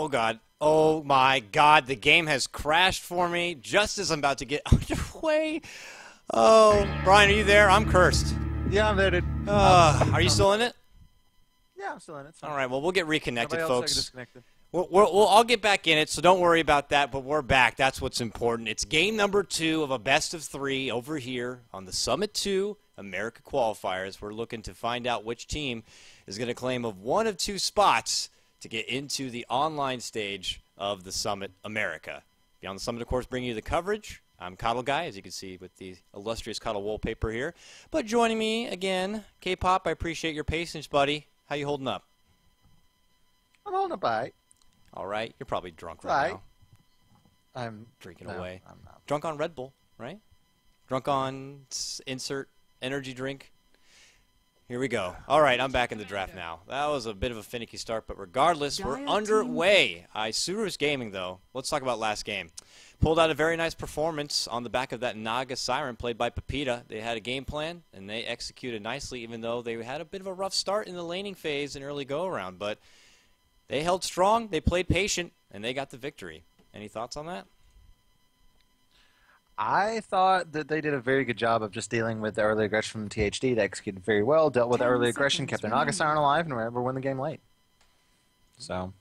Oh, God. Oh, my God. The game has crashed for me just as I'm about to get underway. Oh, Brian, are you there? I'm cursed. Yeah, I'm there, dude. Are you still in it? Yeah, I'm still in it. All right, well, we'll get reconnected, Nobody else folks. disconnected. I'll get back in it, so don't worry about that, but we're back. That's what's important. It's game number 2 of a best-of-3 over here on the Summit 2 America Qualifiers. We're looking to find out which team is going to claim of one of 2 spots to get into the online stage of the Summit America. Beyond the Summit, of course, bringing you the coverage. I'm Coddle Guy, as you can see with the illustrious Coddle wallpaper here. But joining me again, K-Pop, I appreciate your patience, buddy. How you holding up? I'm holding a bite. All right. You're probably drunk right now. I'm drinking no, away. I'm not. Drunk on Red Bull, right? Drunk on insert energy drink. Here we go. All right, I'm back in the draft now. That was a bit of a finicky start, but regardless, we're underway. Isurus Gaming, though. Let's talk about last game. Pulled out a very nice performance on the back of that Naga Siren played by Pepita. They had a game plan, and they executed nicely, even though they had a bit of a rough start in the laning phase and early go-around. But they held strong, they played patient, and they got the victory. Any thoughts on that? I thought that they did a very good job of just dealing with the early aggression from THD. They executed very well, dealt with the early aggression, kept their Naga Siren alive, and were able to win the game late. So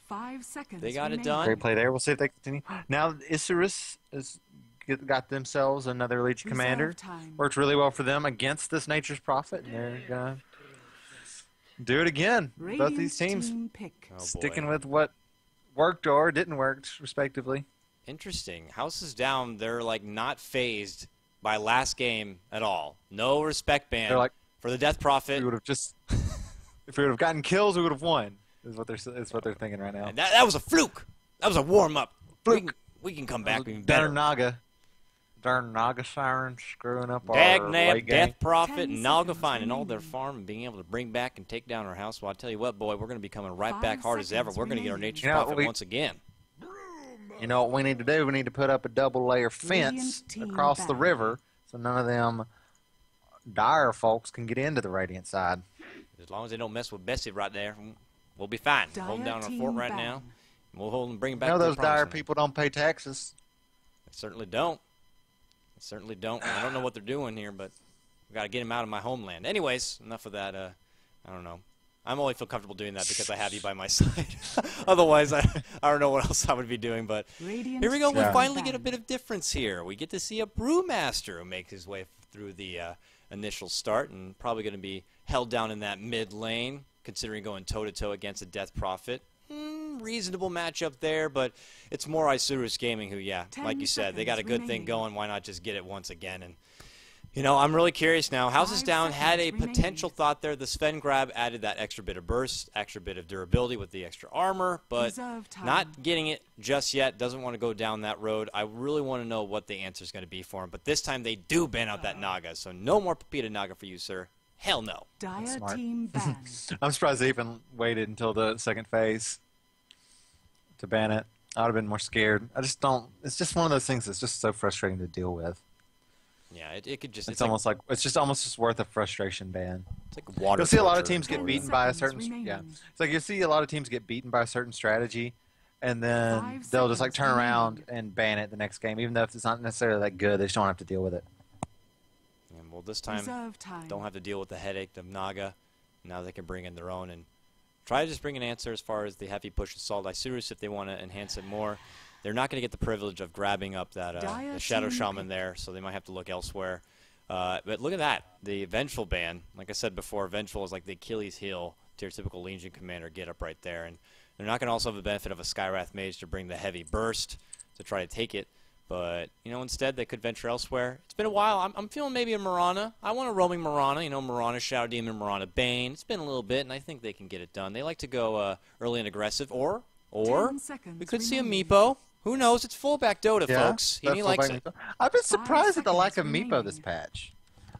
5 seconds. They got it done. great play there. We'll see if they continue. Now Isurus has got themselves another Legion commander. Worked really well for them against this Nature's Prophet. And they're going to do it again. Both these teams sticking with what worked or didn't work, respectively. Interesting. House is down. They're like not phased by last game at all. No respect ban. They're like, for the Death Prophet. We would have just, if we would have gotten kills, we would have won. Is what they're thinking right now. That was a fluke. That was a warm up. Fluke. We can come back even better. Darn Naga Siren screwing up our Dagnab, late game. Death Prophet, and Naga finding all their farm and being able to bring back and take down our house. Well, I tell you what, boy, we're going to be coming right back hard as ever. We're going to get our Nature's Prophet once again. You know what we need to do? We need to put up a double-layer fence across the river so none of them dire folks can get into the Radiant side. As long as they don't mess with Bessie right there, we'll be fine. Holding down our fort right now. We'll hold and bring it back. You know to those the dire people don't pay taxes. They certainly don't. They certainly don't. I don't know what they're doing here, but we've got to get them out of my homeland. Anyways, enough of that. I don't know. I'm only feel comfortable doing that because I have you by my side. Otherwise, I don't know what else I would be doing. But here we go. We finally get a bit of difference here. We get to see a Brewmaster who makes his way through the initial start and probably going to be held down in that mid lane, considering going toe-to-toe against a Death Prophet. Reasonable matchup there, but it's more Isurus Gaming who, yeah, like you said, they got a good thing going. Why not just get it once again? And you know, I'm really curious now. House is down had a potential thought there. The Sven grab added that extra bit of burst, extra bit of durability with the extra armor, but not getting it just yet. Doesn't want to go down that road. I really want to know what the answer is going to be for him. But this time they do ban out that Naga, so no more Pepita Naga for you, sir. Hell no. Smart. I'm surprised they even waited until the second phase to ban it. I would have been more scared. I just don't. It's just one of those things that's just so frustrating to deal with. Yeah, it could just. It's almost like it's just almost just worth a frustration ban. It's like water. You'll see a lot of teams get beaten by a certain. Yeah, it's like you'll see a lot of teams get beaten by a certain strategy, and then they'll just like turn around and ban it the next game, even though if it's not necessarily that good, they just don't have to deal with it. And well, this time don't have to deal with the headache of Naga. Now they can bring in their own and try to just bring an answer as far as the heavy push assault Isurus if they want to enhance it more. They're not going to get the privilege of grabbing up that the Shadow Shaman there, so they might have to look elsewhere. But look at that. The Vengeful ban, like I said before, Vengeful is like the Achilles heel to your typical Legion commander get up right there. And they're not going to also have the benefit of a Skywrath Mage to bring the heavy burst to try to take it. But, you know, instead they could venture elsewhere. It's been a while. I'm feeling maybe a Mirana. I want a roaming Mirana. You know, Mirana Shadow Demon, Mirana Bane. It's been a little bit, and I think they can get it done. They like to go early and aggressive. Or we could see a Meepo. Who knows? It's fullback Dota, folks. He likes it. I've been surprised at the lack of Meepo this patch.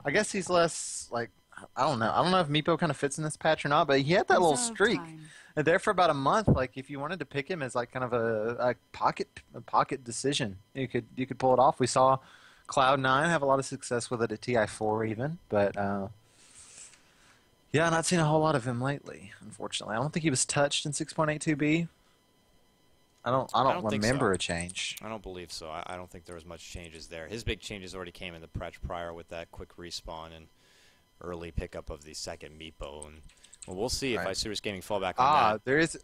I guess he's less, like, I don't know. I don't know if Meepo kind of fits in this patch or not, but he had that little streak. And there for about a month, like, if you wanted to pick him as, like, kind of a pocket decision, you could pull it off. We saw Cloud9 have a lot of success with it at TI4 even, but, yeah, not seen a whole lot of him lately, unfortunately. I don't think he was touched in 6.82B. I don't think remember so. a change. I don't believe so. I don't think there was much changes there. His big changes already came in the patch prior with that quick respawn and early pickup of the second Meepo. And well, we'll see if Isurus Gaming fall back on that. There is.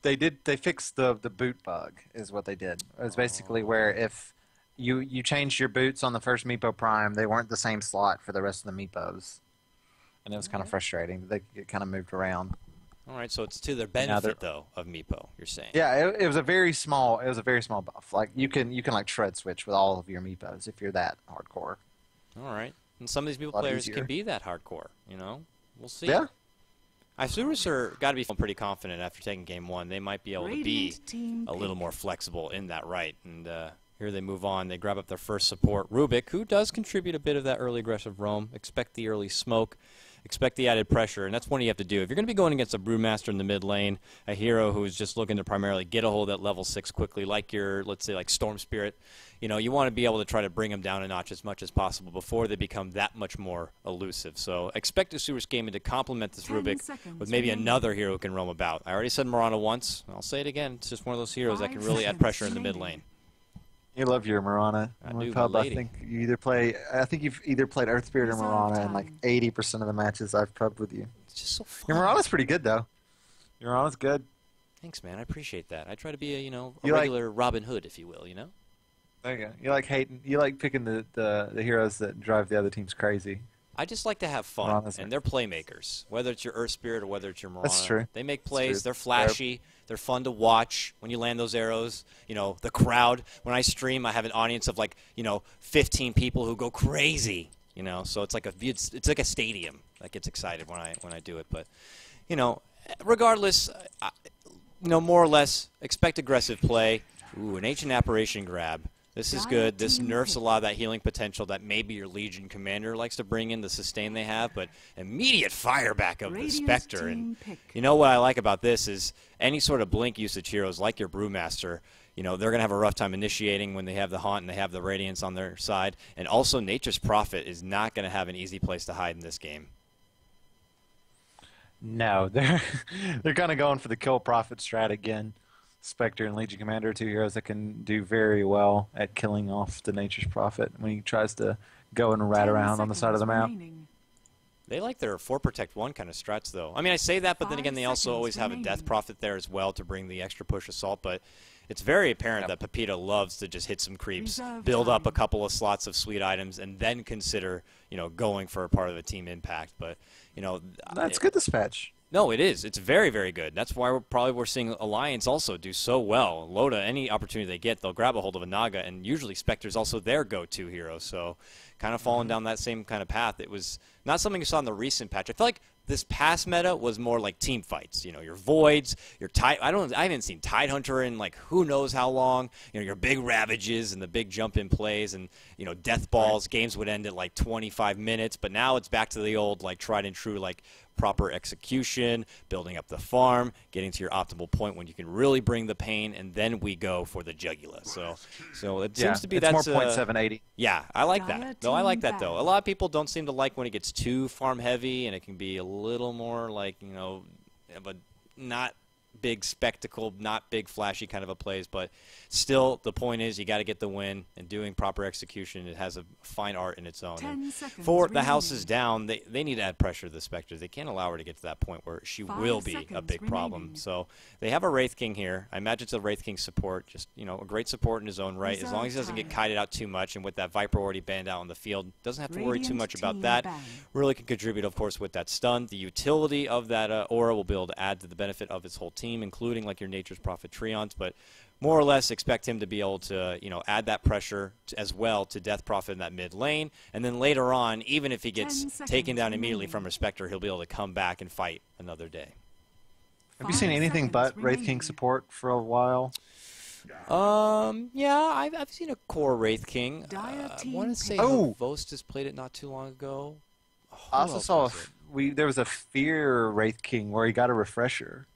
They fixed the boot bug is what they did. It was basically where if you changed your boots on the first Meepo Prime, they weren't the same slot for the rest of the Meepos, and it was kind of frustrating. It kind of moved around. All right, so it's to the benefit though of Meepo. You're saying? Yeah, it was a very small. It was a very small buff. Like you can like shred switch with all of your Meepos if you're that hardcore. All right, and some of these Meepo players can be that hardcore. You know, we'll see. Yeah. Isurus are got to be feeling pretty confident after taking game one. They might be able to be a little more flexible in that right. And here they move on. They grab up their first support, Rubik, who does contribute a bit of that early aggressive roam. Expect the early smoke. Expect the added pressure, and that's what you have to do. If you're going to be going against a Brewmaster in the mid lane, a hero who's just looking to primarily get a hold of that level 6 quickly, like your, let's say, like Storm Spirit, you know, you want to be able to try to bring them down a notch as much as possible before they become that much more elusive. So expect Isurus Gaming to complement this Rubik with maybe another hero who can roam about. I already said Mirana once. I'll say it again. It's just one of those heroes that can really add pressure in the mid lane. You love your Mirana. I do, pub, my I lady. think you either play. I think you've either played Earth Spirit or Mirana in like 80% of the matches I've pubbed with you. It's just so fun. Your Mirana's pretty good though. Your Mirana's good. Thanks, man. I appreciate that. I try to be a, a You like- regular Robin Hood, if you will, There you go. You like hating. You like picking the heroes that drive the other teams crazy. I just like to have fun, Mirana's and they're playmakers. Whether it's your Earth Spirit or whether it's your Mirana, That's true. they make plays. true. They're flashy. They're fun to watch when you land those arrows. You know, the crowd. When I stream, I have an audience of like 15 people who go crazy. You know, so it's like it's like a stadium that gets excited when I do it. But regardless, more or less expect aggressive play. Ooh, an Ancient Apparition grab. This is good. This nerfs a lot of that healing potential that maybe your Legion commander likes to bring in, the sustain they have, but immediate fire back of the Spectre. And you know what I like about this is any sort of blink usage heroes like your Brewmaster, they're going to have a rough time initiating when they have the Haunt and they have the Radiance on their side. And also Nature's Prophet is not going to have an easy place to hide in this game. No, they're kind of going for the kill Prophet strat again. Spectre and Legion Commander are two heroes that can do very well at killing off the Nature's Prophet when he tries to go and rat around on the side of the map. They like their 4 Protect 1 kind of strats, though. I mean, I say that, but then again, they also always have a Death Prophet there as well to bring the extra push assault. But it's very apparent that Pepita loves to just hit some creeps, build up a couple of slots of sweet items, and then consider, going for a part of the team impact. But, That's good this patch. No, it is. It's very, very good. That's why we're seeing Alliance also do so well. Loda, any opportunity they get, they'll grab a hold of a Naga, and usually Spectre's also their go-to hero. So kind of falling down that same kind of path. It was not something you saw in the recent patch. I feel like this past meta was more like team fights. Your Voids, your Tide. I haven't seen Tidehunter in like who knows how long. Your big Ravages and the big jump in plays and Death Balls. Games would end at like 25 minutes, but now it's back to the old like tried and true like proper execution, building up the farm, getting to your optimal point when you can really bring the pain, and then we go for the jugular. So it seems to be it's that's more .780. Yeah, I like that. Though I like that though. A lot of people don't seem to like when it gets too farm heavy and it can be a little more like but not big spectacle, not big flashy kind of a plays, but still the point is you got to get the win, and doing proper execution, it has a fine art in its own. For the house is down, they need to add pressure to the Spectre. They can't allow her to get to that point where she will be a big problem. So they have a Wraith King here. I imagine it's a Wraith King support, just a great support in his own right, as long as he doesn't get kited out too much, and with that Viper already banned out on the field, doesn't have to worry too much about that. Really can contribute, of course, with that stun. The utility of that aura will be able to add to the benefit of his whole team, including like your Nature's Prophet Treants, but more or less expect him to be able to, add that pressure as well to Death Prophet in that mid lane, and then later on, even if he gets taken down immediately from a Spectre, he'll be able to come back and fight another day. Have you seen anything but Wraith King support for a while? Yeah, I've seen a core Wraith King. I want to say Vost has played it not too long ago. I also saw there was a Fear Wraith King where he got a refresher.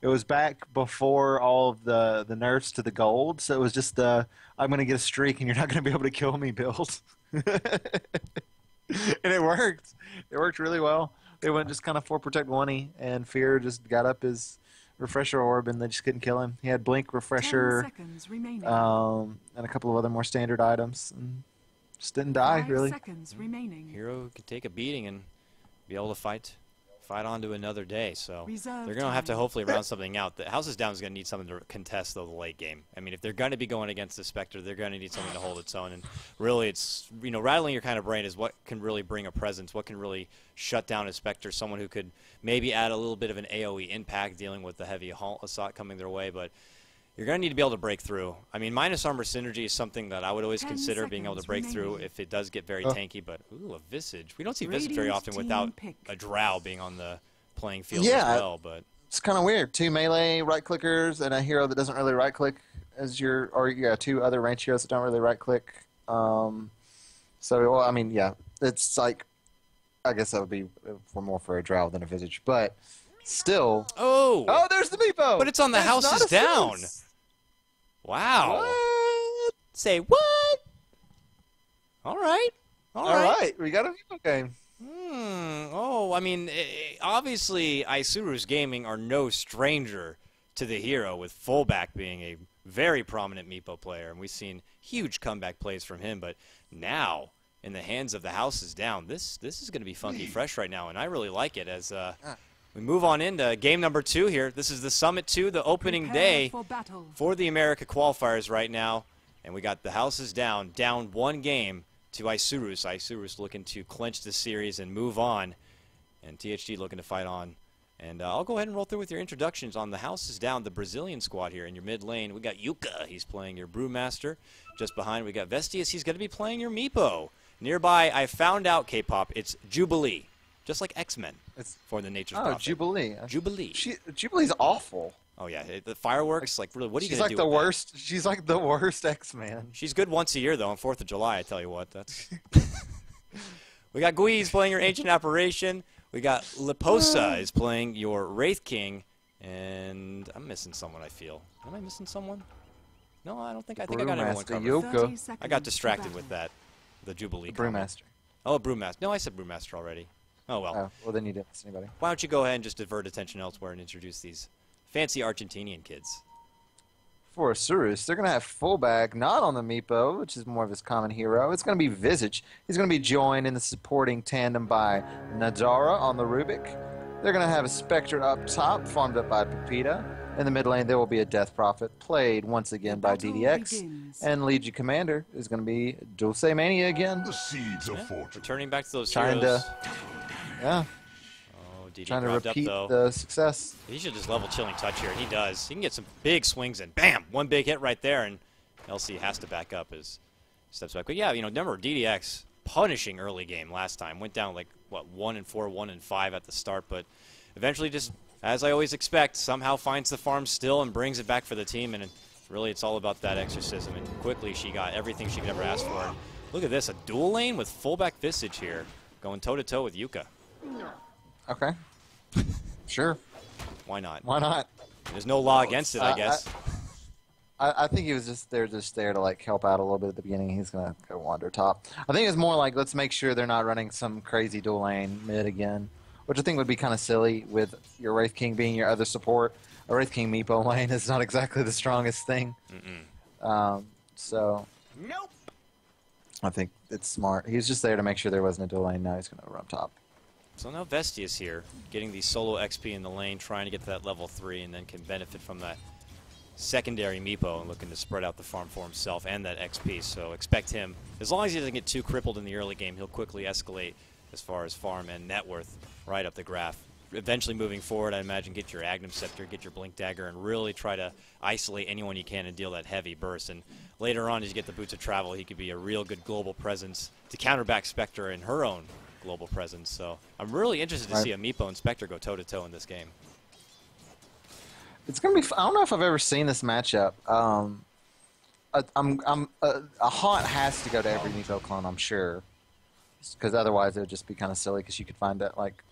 It was back before all of the nerfs to the gold, so it was just I'm going to get a streak and you're not going to be able to kill me build. And it worked. It worked really well. They went just kind of 4 Protect 1-y, and Fear just got up his refresher orb, and they just couldn't kill him. He had blink, 10 refresher, seconds remaining. and a couple of other more standard items, and just didn't die 5 really. seconds remaining. Hero could take a beating and be able to fight on to another day. So Reserve they're going to have to time. hopefully round something out. The House is Down is going to need something to contest, though, the late game. I mean, if they're going to be going against the Spectre, they're going to need something to hold its own. And really, it's, rattling your kind of brain is what can really bring a presence, what can really shut down a Spectre, someone who could maybe add a little bit of an AoE impact dealing with the heavy assault coming their way. But you're going to need to be able to break through. I mean, minus armor synergy is something that I would always 10 consider being able to break through remaining. if it does get very tanky. But, ooh, a Visage. We don't see Visage very Radiant often team without pick. a Drow being on the playing field Yeah. as well. But It's kind of weird. 2 melee right clickers and a hero that doesn't really right click as your, or yeah, 2 other range heroes that don't really right click. So, well, I mean, yeah, it's like, I guess that would be more for a Drow than a Visage, but still. Oh, there's the Meepo! But it's on the That's House not is a Down. Sis. Wow. What? Say what? All right. All right, we got a Meepo game. Oh, I mean, obviously, Isurus Gaming are no stranger to the hero, with Fullback being a very prominent Meepo player, and we've seen huge comeback plays from him. But now, in the hands of the House is Down, this is going to be funky fresh right now, and I really like it as we move on into game number 2 here. This is the Summit 2, the opening Prepare day for battle. for the America Qualifiers right now, and we got the House is down 1 game to Isurus. Isurus looking to clinch the series and move on, and THD looking to fight on. And I'll go ahead and roll through with your introductions on the House is Down, the Brazilian squad here in your mid lane. We got Yuka, he's playing your Brewmaster. Just behind we got Vestius, he's going to be playing your Meepo. Nearby, I found out, K-pop, it's Jubilee, just like X-Men for the Nature's Prophet. Jubilee. Jubilee. Jubilee's awful. Oh yeah, the fireworks, like really, what are you She's going like to do the with that? worst. She's like the worst X-Man. She's good once a year, though, on 4th of July, I tell you what. That's. We got Guiz playing your Ancient Apparition. We got Liposa is playing your Wraith King. And I'm missing someone, I feel. Am I missing someone? No, I don't think. I think I got everyone Brewmaster covered. Yuka. 30 seconds I got to distracted battle. with that. The Jubilee comment. Brewmaster. Oh, Brewmaster. No, I said Brewmaster already. Oh, well. Oh, well then you didn't listen to anybody. Why don't you go ahead and just divert attention elsewhere and introduce these fancy Argentinian kids. For Isurus, they're going to have Fullback, not on the Meepo, which is more of his common hero. It's going to be Visage. He's going to be joined in the supporting tandem by Nadara on the Rubik. They're going to have a Spectre up top, farmed up by Pepita. In the mid lane, there will be a Death Prophet, played once again by battle DDX. begins. And Legion Commander is going to be Dulce Mania again. The seeds of fortune. Returning back to those Trying heroes. Yeah, Oh, DD trying to grabbed repeat up, though. the success. He should just level Chilling Touch here, and he does. He can get some big swings in. Bam! One big hit right there, and LC has to back up as steps back. But yeah, remember DDX punishing early game last time. Went down like, what, 1-4, 1-5 at the start, but eventually just, as I always expect, somehow finds the farm still and brings it back for the team, and really it's all about that exorcism, and quickly she got everything she could ever ask for. And look at this, a dual lane with Fullback Visage here, going toe-to-toe with Yuka. Okay. Sure. Why not? Why not? There's no law against it, I guess. I think he was just there to like help out a little bit at the beginning. He's gonna go wander top. I think it's more like let's make sure they're not running some crazy dual lane mid again, which I think would be kind of silly with your Wraith King being your other support. A Wraith King Meepo lane is not exactly the strongest thing. So Nope. I think it's smart. He was just there to make sure there wasn't a dual lane. Now he's gonna run top. So now Vestius here, getting the solo XP in the lane, trying to get to that level 3, and then can benefit from that secondary Meepo and looking to spread out the farm for himself and that XP. So expect him, as long as he doesn't get too crippled in the early game, he'll quickly escalate as far as farm and net worth right up the graph. Eventually moving forward, I imagine get your Agnum Scepter, get your Blink Dagger, and really try to isolate anyone you can and deal that heavy burst. And later on, as you get the Boots of Travel, he could be a real good global presence to counterback Spectre in her own global presence. So I'm really interested to see a Meepo and Spectre go toe-to-toe in this game. It's gonna be. I don't know if I've ever seen this matchup. A haunt has to go to every Meepo clone, I'm sure, because otherwise it would just be kind of silly. Because you could find that like,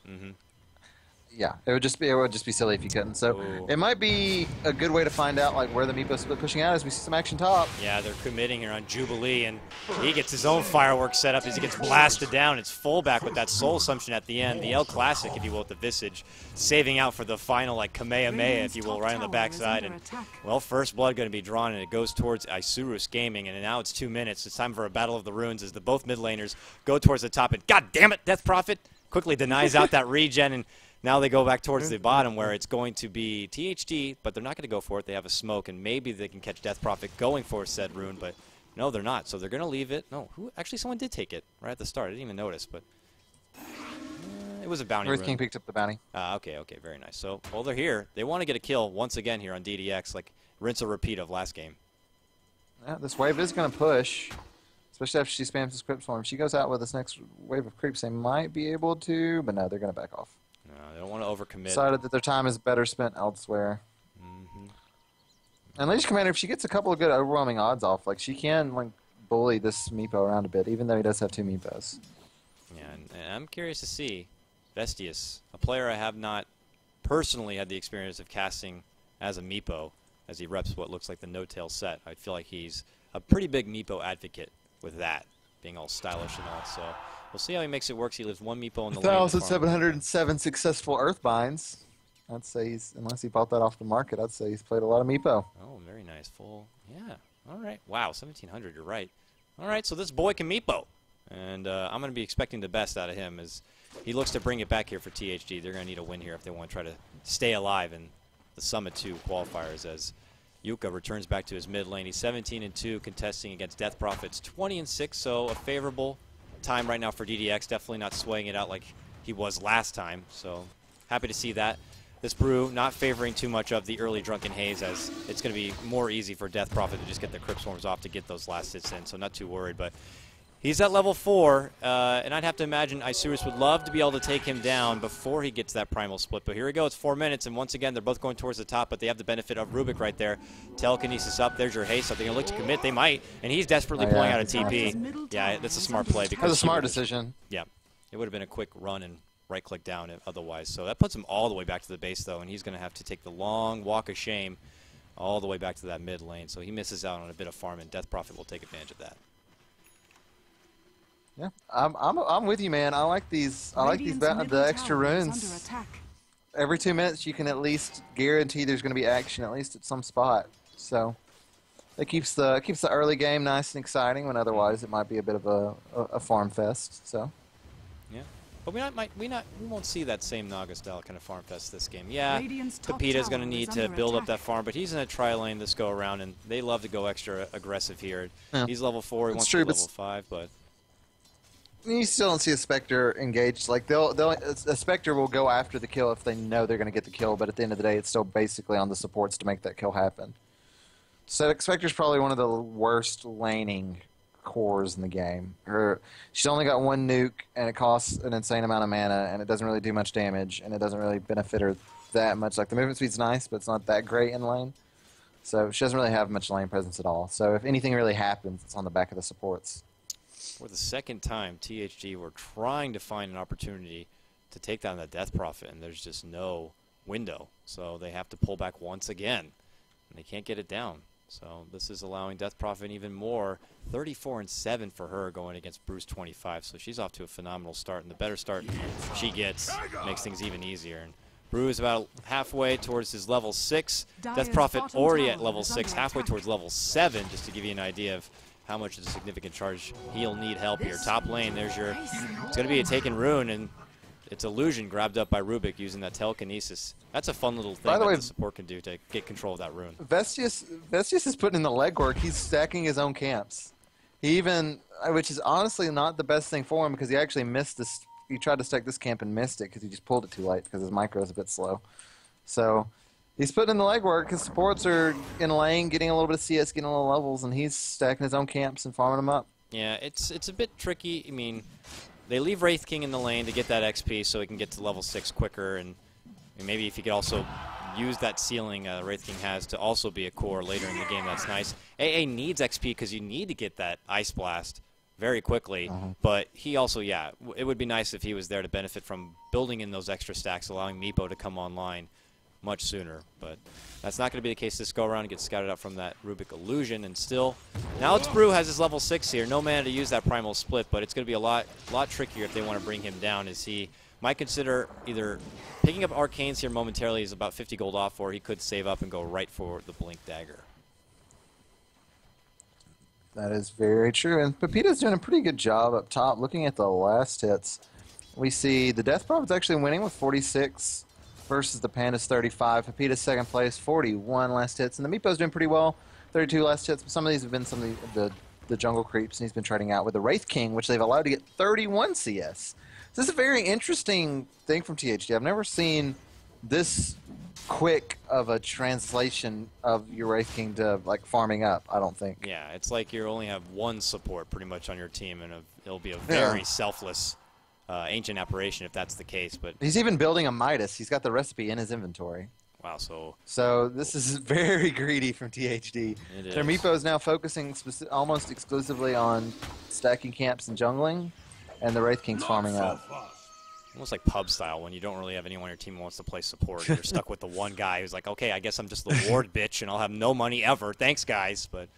Yeah, it would just be silly if you couldn't. So Ooh. it might be a good way to find out like where the Meepo split pushing out as we see some action top. Yeah, they're committing here on Jubilee, and he gets his own fireworks set up as he gets blasted down. It's fullback with that soul assumption at the end, the El Classic, if you will, with the Visage, saving out for the final like Kamehameha, if you will, right on the backside. And well, first blood going to be drawn, and it goes towards Isurus Gaming, and now it's 2 minutes. It's time for a battle of the runes as the both mid laners go towards the top, and God damn it, Death Prophet quickly denies out that regen, and now they go back towards the bottom where it's going to be THD, but they're not going to go for it. They have a smoke, and maybe they can catch Death Prophet going for said rune, but no, they're not. So they're going to leave it. No, actually, someone did take it right at the start. I didn't even notice, but it was a bounty Wraith rune. King picked up the bounty. Okay, very nice. So while they're here, they want to get a kill once again here on DDX, like rinse or repeat of last game. Yeah, this wave is going to push, especially after she spams the script form. If she goes out with this next wave of creeps, they might be able to, but no, they're going to back off. No, they don't want to overcommit. Decided that their time is better spent elsewhere. And Ladies Commander, if she gets a couple of good overwhelming odds off, like she can like bully this Meepo around a bit, even though he does have 2 Meepos. Yeah, and I'm curious to see Vestius, a player I have not personally had the experience of casting as a Meepo, as he reps what looks like the no-tail set. I feel like he's a pretty big Meepo advocate with that, being all stylish and all. So we'll see how he makes it work. He lives 1 Meepo in the lane. 1,707 successful Earthbinds. I'd say he's, unless he bought that off the market, I'd say he's played a lot of Meepo. Oh, very nice. Full. Yeah. All right. Wow, 1,700. You're right. All right, so this boy can Meepo. And I'm going to be expecting the best out of him as he looks to bring it back here for THD. They're going to need a win here if they want to try to stay alive in the Summit 2 qualifiers as Yuka returns back to his mid lane. He's 17-2, contesting against Death Prophet's 20-6, so a favorable time right now for DDX. Definitely not swaying it out like he was last time, so happy to see that. This brew not favoring too much of the early Drunken Haze, as it's going to be more easy for Death Prophet to just get the Crypt Swarms off to get those last hits in, so not too worried. But he's at level 4, and I'd have to imagine Isurus would love to be able to take him down before he gets that primal split. But here we go, it's 4 minutes, and once again, they're both going towards the top, but they have the benefit of Rubik right there. Telekinesis up, there's your haste. Are they going to look to commit? They might, and he's desperately pulling out a TP. Yeah, that's a smart play. That's a smart decision. Yeah, it would have been a quick run and right-click down otherwise. So that puts him all the way back to the base, though, and he's going to have to take the long walk of shame all the way back to that mid lane. So he misses out on a bit of farm, and Death Prophet will take advantage of that. Yeah, I'm with you, man. I like these. I like these the extra runes. Every 2 minutes, you can at least guarantee there's going to be action, at least at some spot. So it keeps the early game nice and exciting, when otherwise it might be a bit of a farm fest. So. Yeah. But we won't see that same Naga style kind of farm fest this game. Yeah, Pepita's going to need to build up that farm, but he's in a tri-lane this go around, and they love to go extra aggressive here. Yeah. He's level 4, he wants to be level 5, but you still don't see a Spectre engaged. Like a Spectre will go after the kill if they know they're going to get the kill, but at the end of the day, it's still basically on the supports to make that kill happen. So Spectre's probably one of the worst laning cores in the game. She's only got 1 nuke, and it costs an insane amount of mana, and it doesn't really do much damage, and it doesn't really benefit her that much. Like, the movement speed's nice, but it's not that great in lane. So she doesn't really have much lane presence at all. So if anything really happens, it's on the back of the supports. For the second time, THD were trying to find an opportunity to take down the Death Prophet, and there's just no window. So they have to pull back once again, and they can't get it down. So this is allowing Death Prophet even more. 34-7 for her going against Bruce 25. So she's off to a phenomenal start, and the better start she gets makes things even easier. And Brew is about halfway towards his level 6. Death Prophet already at level 6, halfway towards level 7, just to give you an idea of how much is a significant charge. He'll need help here. Top lane, there's your, it's going to be a taken rune, and it's Illusion grabbed up by Rubik using that telekinesis. That's a fun little thing that the support can do to get control of that rune. Vestius is putting in the legwork. He's stacking his own camps. He even, which is honestly not the best thing for him, because he actually missed this. He tried to stack this camp and missed it because he just pulled it too late because his micro is a bit slow. So he's putting in the legwork. His supports are in lane, getting a little bit of CS, getting a little levels, and he's stacking his own camps and farming them up. Yeah, it's a bit tricky. I mean, they leave Wraith King in the lane to get that XP so he can get to level 6 quicker, and maybe if he could also use that ceiling Wraith King has to also be a core later in the game, that's nice. AA needs XP because you need to get that Ice Blast very quickly. But he also, yeah, it would be nice if he was there to benefit from building in those extra stacks, allowing Meepo to come online much sooner. But that's not going to be the case this go-around. He gets scouted out from that Rubik Illusion, and still, now it's Brew has his level 6 here. No mana to use that Primal Split, but it's going to be a lot trickier if they want to bring him down, as he might consider either picking up Arcanes here momentarily. He's about 50 gold off, or he could save up and go right for the Blink Dagger. That is very true. And Pepita's doing a pretty good job up top. Looking at the last hits, we see the Death Prophet's actually winning with 46 versus the Panda's 35. Pepita's second place, 41 last hits. And the Meepo's doing pretty well, 32 last hits. But some of these have been some of the jungle creeps, and he's been trading out with the Wraith King, which they've allowed to get 31 CS. So this is a very interesting thing from THD. I've never seen this quick of a translation of your Wraith King to like farming up, I don't think. Yeah, it's like you only have one support pretty much on your team, and it'll be a very selfless ancient apparition if that's the case. But he's even building a Midas. He's got the recipe in his inventory. Wow, so this is very greedy from THD. Their Meepo is now focusing almost exclusively on stacking camps and jungling, and the Wraith King's farming up. Almost like pub style, when you don't really have anyone on your team who wants to play support. You're stuck with the one guy who's like, okay, I guess I'm just the ward bitch, and I'll have no money ever. Thanks, guys. But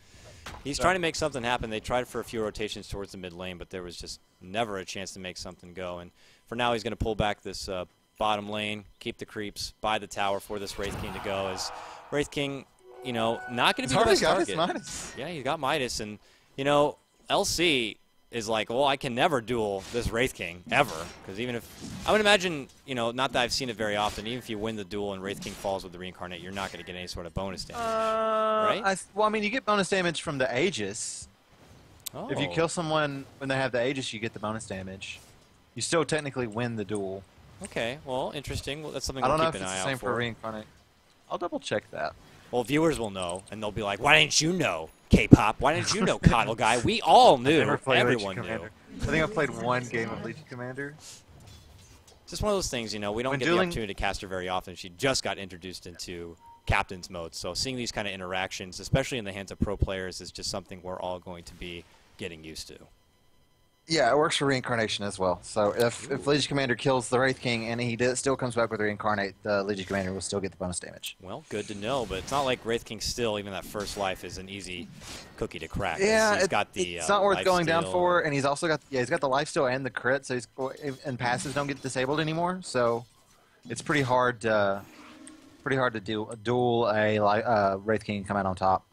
he's trying to make something happen. They tried for a few rotations towards the mid lane, but there was just never a chance to make something go. And for now, he's going to pull back this bottom lane, keep the creeps, buy the tower for this Wraith King to go. As Wraith King, you know, not going to be the best target. Midas. Yeah, he got Midas, and you know, LC is like, well, I can never duel this Wraith King, ever. Because even if, I would imagine, you know, not that I've seen it very often, even if you win the duel and Wraith King falls with the Reincarnate, you're not going to get any sort of bonus damage, right? Well, I mean, you get bonus damage from the Aegis. Oh. If you kill someone when they have the Aegis, you get the bonus damage. You still technically win the duel. Okay, well, interesting. Well, that's something I we'll don't know keep if an it's eye the same out for Reincarnate. I'll double check that. Well, viewers will know, and they'll be like, why didn't you know, K-pop? Why didn't you know, Coddle Guy? We all knew. Everyone knew. I think I've played one game of Legion Commander. It's just one of those things, you know, we don't get the opportunity to cast her very often. She just got introduced into Captain's mode, so seeing these kind of interactions, especially in the hands of pro players, is just something we're all going to be getting used to. Yeah, it works for Reincarnation as well. So if Legion Commander kills the Wraith King and he still comes back with Reincarnate, the Legion Commander will still get the bonus damage. Well, good to know, but it's not like Wraith King still, even that first life, is an easy cookie to crack. Yeah, he's got the, it's not worth going down for, and he's also got he's got the lifesteal and the crit, so and passives don't get disabled anymore. So it's pretty hard to duel a Wraith King and come out on top.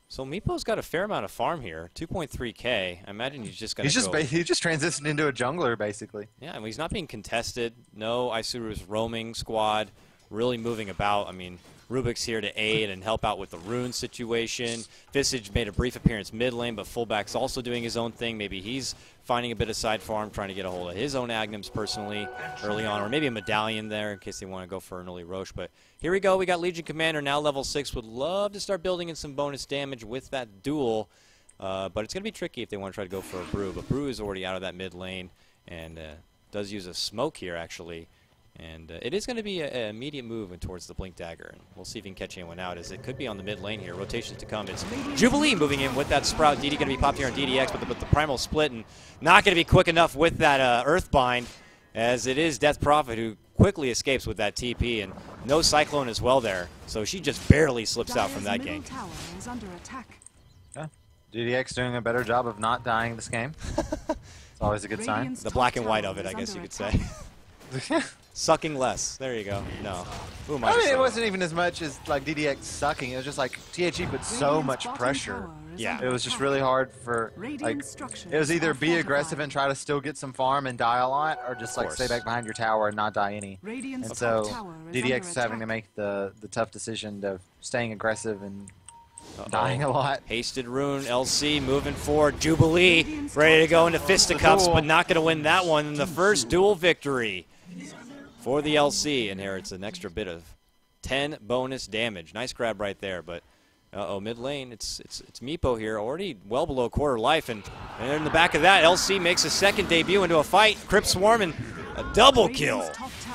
So Meepo's got a fair amount of farm here, 2.3k. I imagine he's just going to go... He just transitioned into a jungler, basically. Yeah, I mean, he's not being contested. No Isurus roaming squad, really moving about. I mean, Rubik's here to aid and help out with the rune situation. Visage made a brief appearance mid lane, but fullback's also doing his own thing. Maybe he's finding a bit of side farm, trying to get a hold of his own Agnums personally early on, or maybe a medallion there in case they want to go for an early Roche. But here we go. We got Legion Commander now level 6. Would love to start building in some bonus damage with that duel, but it's going to be tricky if they want to try to go for a Brew. But Brew is already out of that mid lane and does use a smoke here, actually. And it is going to be an immediate move towards the Blink Dagger. And we'll see if he can catch anyone out, as it could be on the mid lane here. Rotations to come. It's Jubilee moving in with that Sprout. DD going to be popped here on DDX, but the Primal Split, and not going to be quick enough with that Earthbind, as it is Death Prophet who quickly escapes with that TP, and no Cyclone as well there. So she just barely slips out from that gank. Yeah. DDX doing a better job of not dying this game. It's always a good sign. The black and white of it, I guess you could say. Sucking less. There you go. No. Ooh, I mean, it wasn't even as much as like DDX sucking. It was just like THD put so much pressure. Yeah. It was just really hard for, like, it was either be aggressive and try to still get some farm and die a lot, or just like stay back behind your tower and not die any. And so DDX is having to make the tough decision of staying aggressive and dying a lot. Hasted Rune, LC moving forward. Jubilee ready to go into fisticuffs, but not going to win that one. The first duel victory for the LC inherits an extra bit of 10 bonus damage. Nice grab right there, but mid lane, it's Meepo here, already well below quarter life, and in the back of that, LC makes a second debut into a fight. Crypt Swarm and a double kill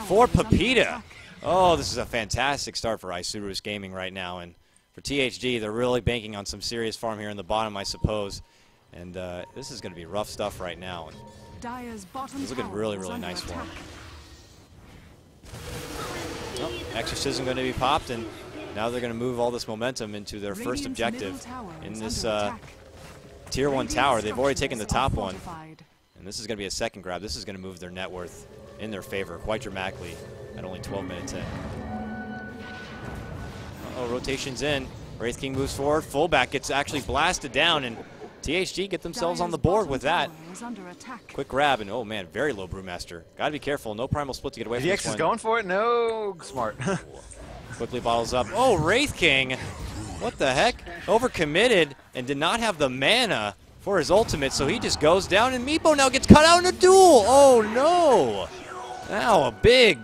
for Pepita. Oh, this is a fantastic start for Isurus Gaming right now, and for THD, they're really banking on some serious farm here in the bottom, I suppose. And this is going to be rough stuff right now. And Dire's bottom it's looking tower really, is really under nice for him. attack. Oh, Exorcism going to be popped, and now they're going to move all this momentum into their first Radiant's objective middle tower in is this under attack. Tier 1 Radiant tower. They've already taken the structures top are one, fortified. and this is going to be a second grab. This is going to move their net worth in their favor quite dramatically at only 12 minutes in. Uh-oh, rotation's in. Wraith King moves forward. Fullback gets actually blasted down, and THD get themselves on the Dire's board bottom with that. tower is under attack. Quick grab, and oh man, very low Brewmaster. Gotta be careful. No Primal Split to get away from DX this is one. going for it. No, smart. Quickly bottles up. Oh, Wraith King. What the heck? Overcommitted and did not have the mana for his ultimate, so he just goes down, and Meepo now gets cut out in a duel. Oh no! Now a big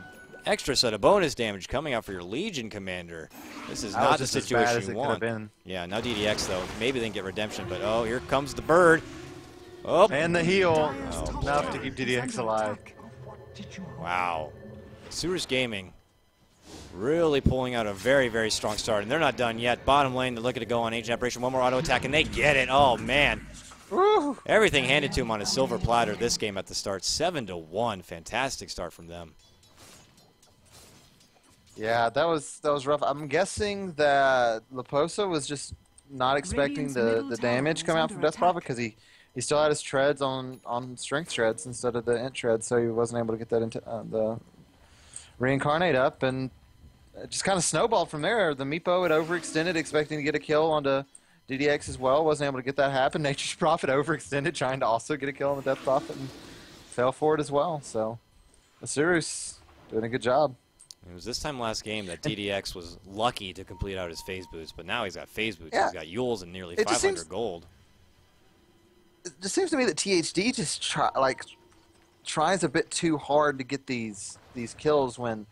extra set of bonus damage coming out for your Legion Commander. This is That not was the just as bad situation as you it could have want. been. Yeah, now DDX though. Maybe they can get redemption, but oh, here comes the bird. Oh, And the heal. Dire's Oh, top enough tower to keep is DDX under alive. attack. wow. Isurus Gaming really pulling out a very, very strong start, and they're not done yet. Bottom lane, they're looking to go on Ancient Aberration. One more auto attack, and they get it. Oh, man. Woo. Everything handed to him on a silver platter this game at the start. 7-1. Fantastic start from them. Yeah, that was rough. I'm guessing that Leposa was just not expecting Radiant's middle the tower damage is coming out under from Death Prophet attack. because he still had his treads on strength treads instead of the int treads, so he wasn't able to get that into the reincarnate up, and it just kind of snowballed from there. The Meepo had overextended, expecting to get a kill onto DDX as well, wasn't able to get that happen. Nature's Prophet overextended, trying to also get a kill on the Death Prophet, and fell for it as well. So Isurus doing a good job. It was this time last game that DDX was lucky to complete out his phase boots, but now he's got phase boots. Yeah. He's got Yules and nearly It just 500 seems- gold. It just seems to me that THD just tries a bit too hard to get these kills when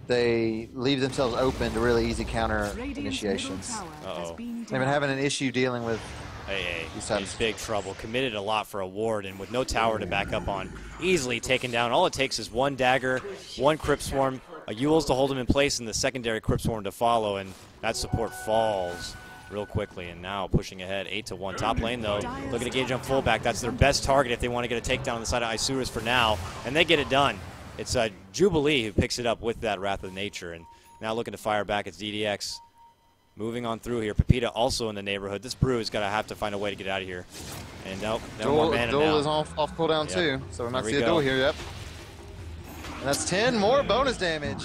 they leave themselves open to really easy counter Radiant's initiations. middle tower has Uh-oh. been They've been having an issue dealing with. Hey, He's he's big trouble. Committed a lot for a ward, and with no tower to back up on, easily taken down. All it takes is one dagger, one Crypt Swarm, a Yules to hold him in place, and the secondary Crypt Swarm to follow, and that support falls real quickly. And now pushing ahead, 8-1. Top lane, though, looking to gauge on fullback. That's their best target if they want to get a takedown on the side of Isurus for now, and they get it done. It's Jubilee who picks it up with that Wrath of Nature, and now looking to fire back. It's DDX. Moving on through here. Pepita also in the neighborhood. This Brew is going to have to find a way to get out of here. And nope, no more mana Duel now. is off cooldown Yep. too, so we're not There we seeing a go. duel here yet. And that's 10 more bonus damage.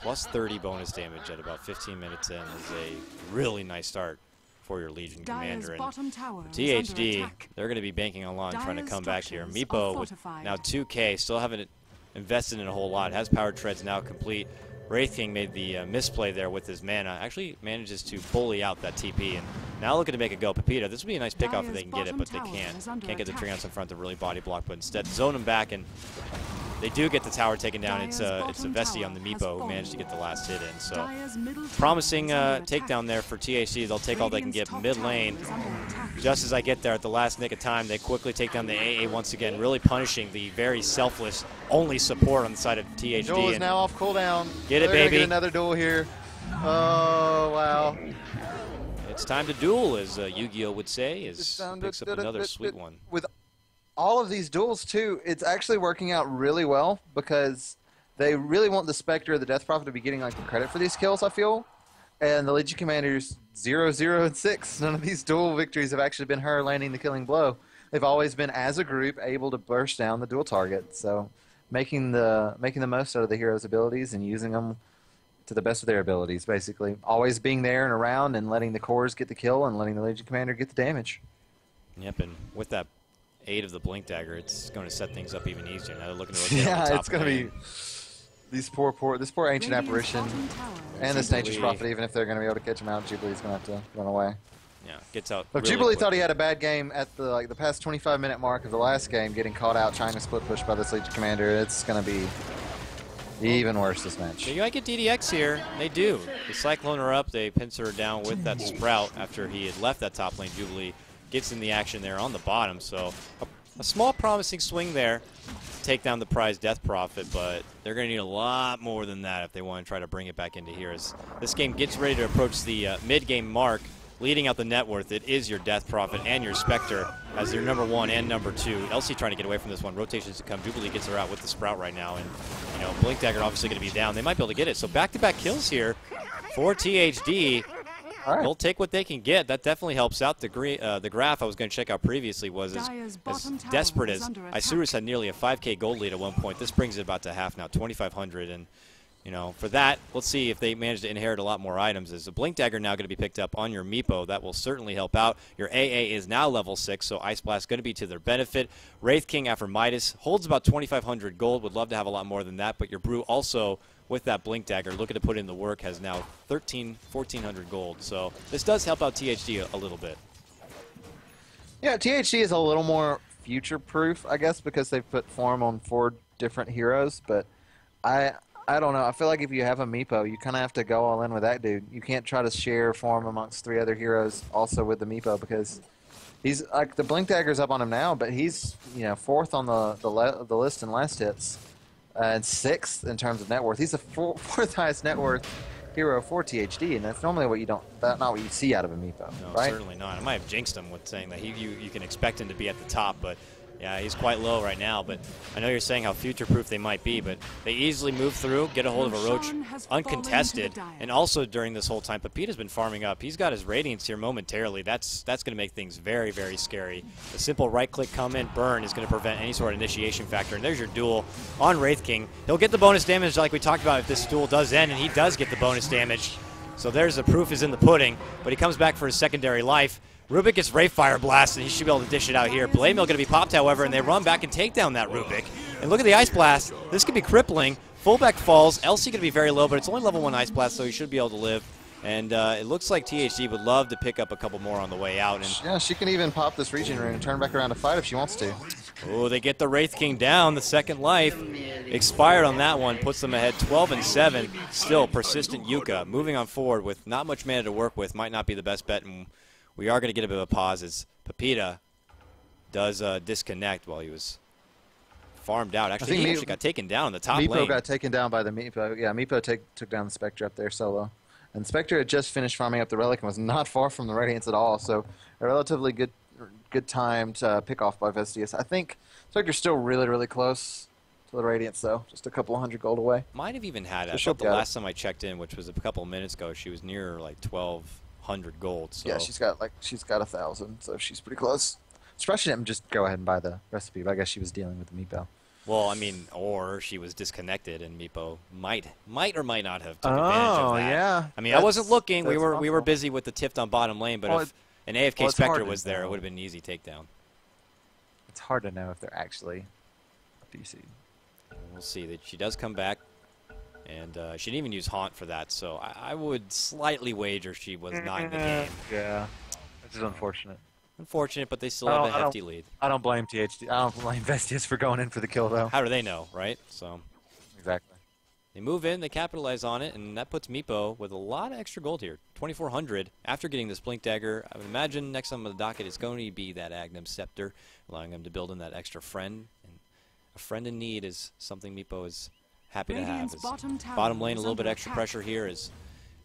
Plus 30 bonus damage at about 15 minutes in is a really nice start for your Legion Dire's Commander. And bottom tower is THD, under attack. they're going to be banking a lot and trying to Dire's come back here. structures are Meepo with fortified. now 2K, still haven't invested in a whole lot. Has powered treads now complete. Wraith King made the misplay there with his mana. Actually manages to bully out that TP, and now looking to make a go. Pepita, this would be a nice pickoff if Dire's they can get it, bottom but they tower can't. is under Can't get the attack. Treants in front to really body block, but instead zone them back, and they do get the tower taken down. It's Dire's a bottom Vesti on the tower has Meepo who managed to fallen. get the last hit in. So Dire's middle tower promising is under takedown attack. there for THD. They'll take all they can Radiant's get top mid tower lane. is under attack. Just as I get there at the last nick of time, they quickly take down the AA once again, really punishing the very selfless only support on the side of THD. Duel is and now off cooldown. Get it, They're gonna baby. Get another duel here. Oh wow. it's time to duel, as Yu-Gi-Oh would say, It's as time to- picks up another sweet one. With all of these duels too, it's actually working out really well because they really want the Spectre or the Death Prophet to be getting like the credit for these kills, I feel. And the Legion Commander's 0-0 and 6. None of these duel victories have actually been her landing the killing blow. They've always been, as a group, able to burst down the duel target. So making the most out of the hero's abilities and using them to the best of their abilities, basically. Always being there and around and letting the cores get the kill and letting the Legion Commander get the damage. Yep, and with that 8 of the Blink Dagger, it's going to set things up even easier. Now they're looking to rotate on the Yeah, top it's going to lane. be this poor Ancient Radiant's Apparition bottom tower and is this under Nature's Jubilee. Prophet, even if they're going to be able to catch him out, Jubilee's going to have to run away. Yeah, gets out But really Jubilee quick. thought he had a bad game at the past 25-minute mark of the last game, getting caught out trying to split push by this Legion Commander. It's going to be even worse this match. You gotta get DDX here. They do. They Cyclone her up. They pincer her down with that Sprout after he had left that top lane. Jubilee gets in the action there on the bottom. So a small promising swing there to take down the prize Death Prophet, but they're going to need a lot more than that if they want to try to bring it back into here. As this game gets ready to approach the mid-game mark, leading out the net worth, it is your Death Prophet and your Spectre as your number 1 and number 2. LC trying to get away from this one. Rotations to come. Jubilee gets her out with the Sprout right now. And, you know, Blink Dagger obviously going to be down. They might be able to get it. So back-to-back kills here for THD. All right. They'll take what they can get. That definitely helps out. The graph I was going to check out previously was as desperate as Isurus had nearly a 5K gold lead at one point. This brings it about to half now, 2,500. And, you know, for that, let's see if they manage to inherit a lot more items. Is the Blink Dagger now going to be picked up on your Meepo? That will certainly help out. Your AA is now level 6, so Ice Blast going to be to their benefit. Wraith King after Midas holds about 2,500 gold. Would love to have a lot more than that, but your Brew also, with that Blink Dagger, looking to put in the work, has now 1,400 gold. So this does help out THD a little bit. Yeah, THD is a little more future-proof, I guess, because they've put form on 4 different heroes, but I don't know. I feel like if you have a Meepo, you kind of have to go all in with that dude. You can't try to share form amongst 3 other heroes also with the Meepo because he's like the Blink Dagger's up on him now, but he's 4th on the list in last hits and 6th in terms of net worth. He's the 4th highest net worth hero for THD, and that's normally not what you see out of a Meepo, No, right? certainly not. I might have jinxed him with saying that you can expect him to be at the top, but yeah, he's quite low right now. But I know you're saying how future-proof they might be, but they easily move through, get a hold of a Roach uncontested, and also during this whole time, Pepita's been farming up. He's got his Radiance here momentarily. That's going to make things very, very scary. A simple right-click, come in, burn is going to prevent any sort of initiation factor. And there's your duel on Wraith King. He'll get the bonus damage like we talked about if this duel does end, and he does get the bonus damage. So there's the proof is in the pudding, but he comes back for his secondary life. Rubik gets Ray Fire Blast, and he should be able to dish it out here. Blade Mill going to be popped, however, and they run back and take down that Rubik. And look at the Ice Blast. This could be crippling. Fullback falls. LC going to be very low, but it's only level 1 Ice Blast, so he should be able to live. And it looks like THD would love to pick up a couple more on the way out. And Yeah, she can even pop this region rune and turn back around to fight if she wants to. oh, they get the Wraith King down. The second life expired on that one. Puts them ahead 12-7. Still, persistent Yuka. Moving on forward with not much mana to work with. Might not be the best bet. And we are going to get a bit of a pause as Pepita does disconnect while he was farmed out. Actually, he actually got taken down in the top lane. Meepo got taken down by the Meepo. Yeah, Meepo took down the Spectre up there solo. And Spectre had just finished farming up the Relic and was not far from the Radiance at all. So a relatively good time to pick off by Vestius. I think Spectre's still really, really close to the Radiance, though. Just a couple 100 gold away. Might have even had it. So The last time I checked in, which was a couple of minutes ago, she was near like 1,200 gold. So. Yeah, she's got 1,000, so she's pretty close. Surprised she didn't just go ahead and buy the recipe, but I guess she was dealing with the Meepo. Well, I mean, or she was disconnected, and Meepo might or might not have taken advantage of that. Yeah. I mean, I wasn't looking. We were possible. busy with the Tift on bottom lane, but if an AFK it's hard Spectre to was there, know. it would have been an easy takedown. It's hard to know if they're actually a PC. We'll see. That she does come back, and she didn't even use Haunt for that, so I would slightly wager she was not in the game. Yeah, which is unfortunate. Unfortunate, but they still have a hefty lead. I don't blame THD. I don't blame Vestius for going in for the kill, though. How do they know, right? So Exactly. they move in, they capitalize on it, and that puts Meepo with a lot of extra gold here. 2,400 after getting this Blink Dagger. I would imagine next on the docket is going to be that Agnum Scepter, allowing him to build in that extra friend. And a friend in need is something Meepo is happy to have. Bottom lane, a little bit extra pressure here is...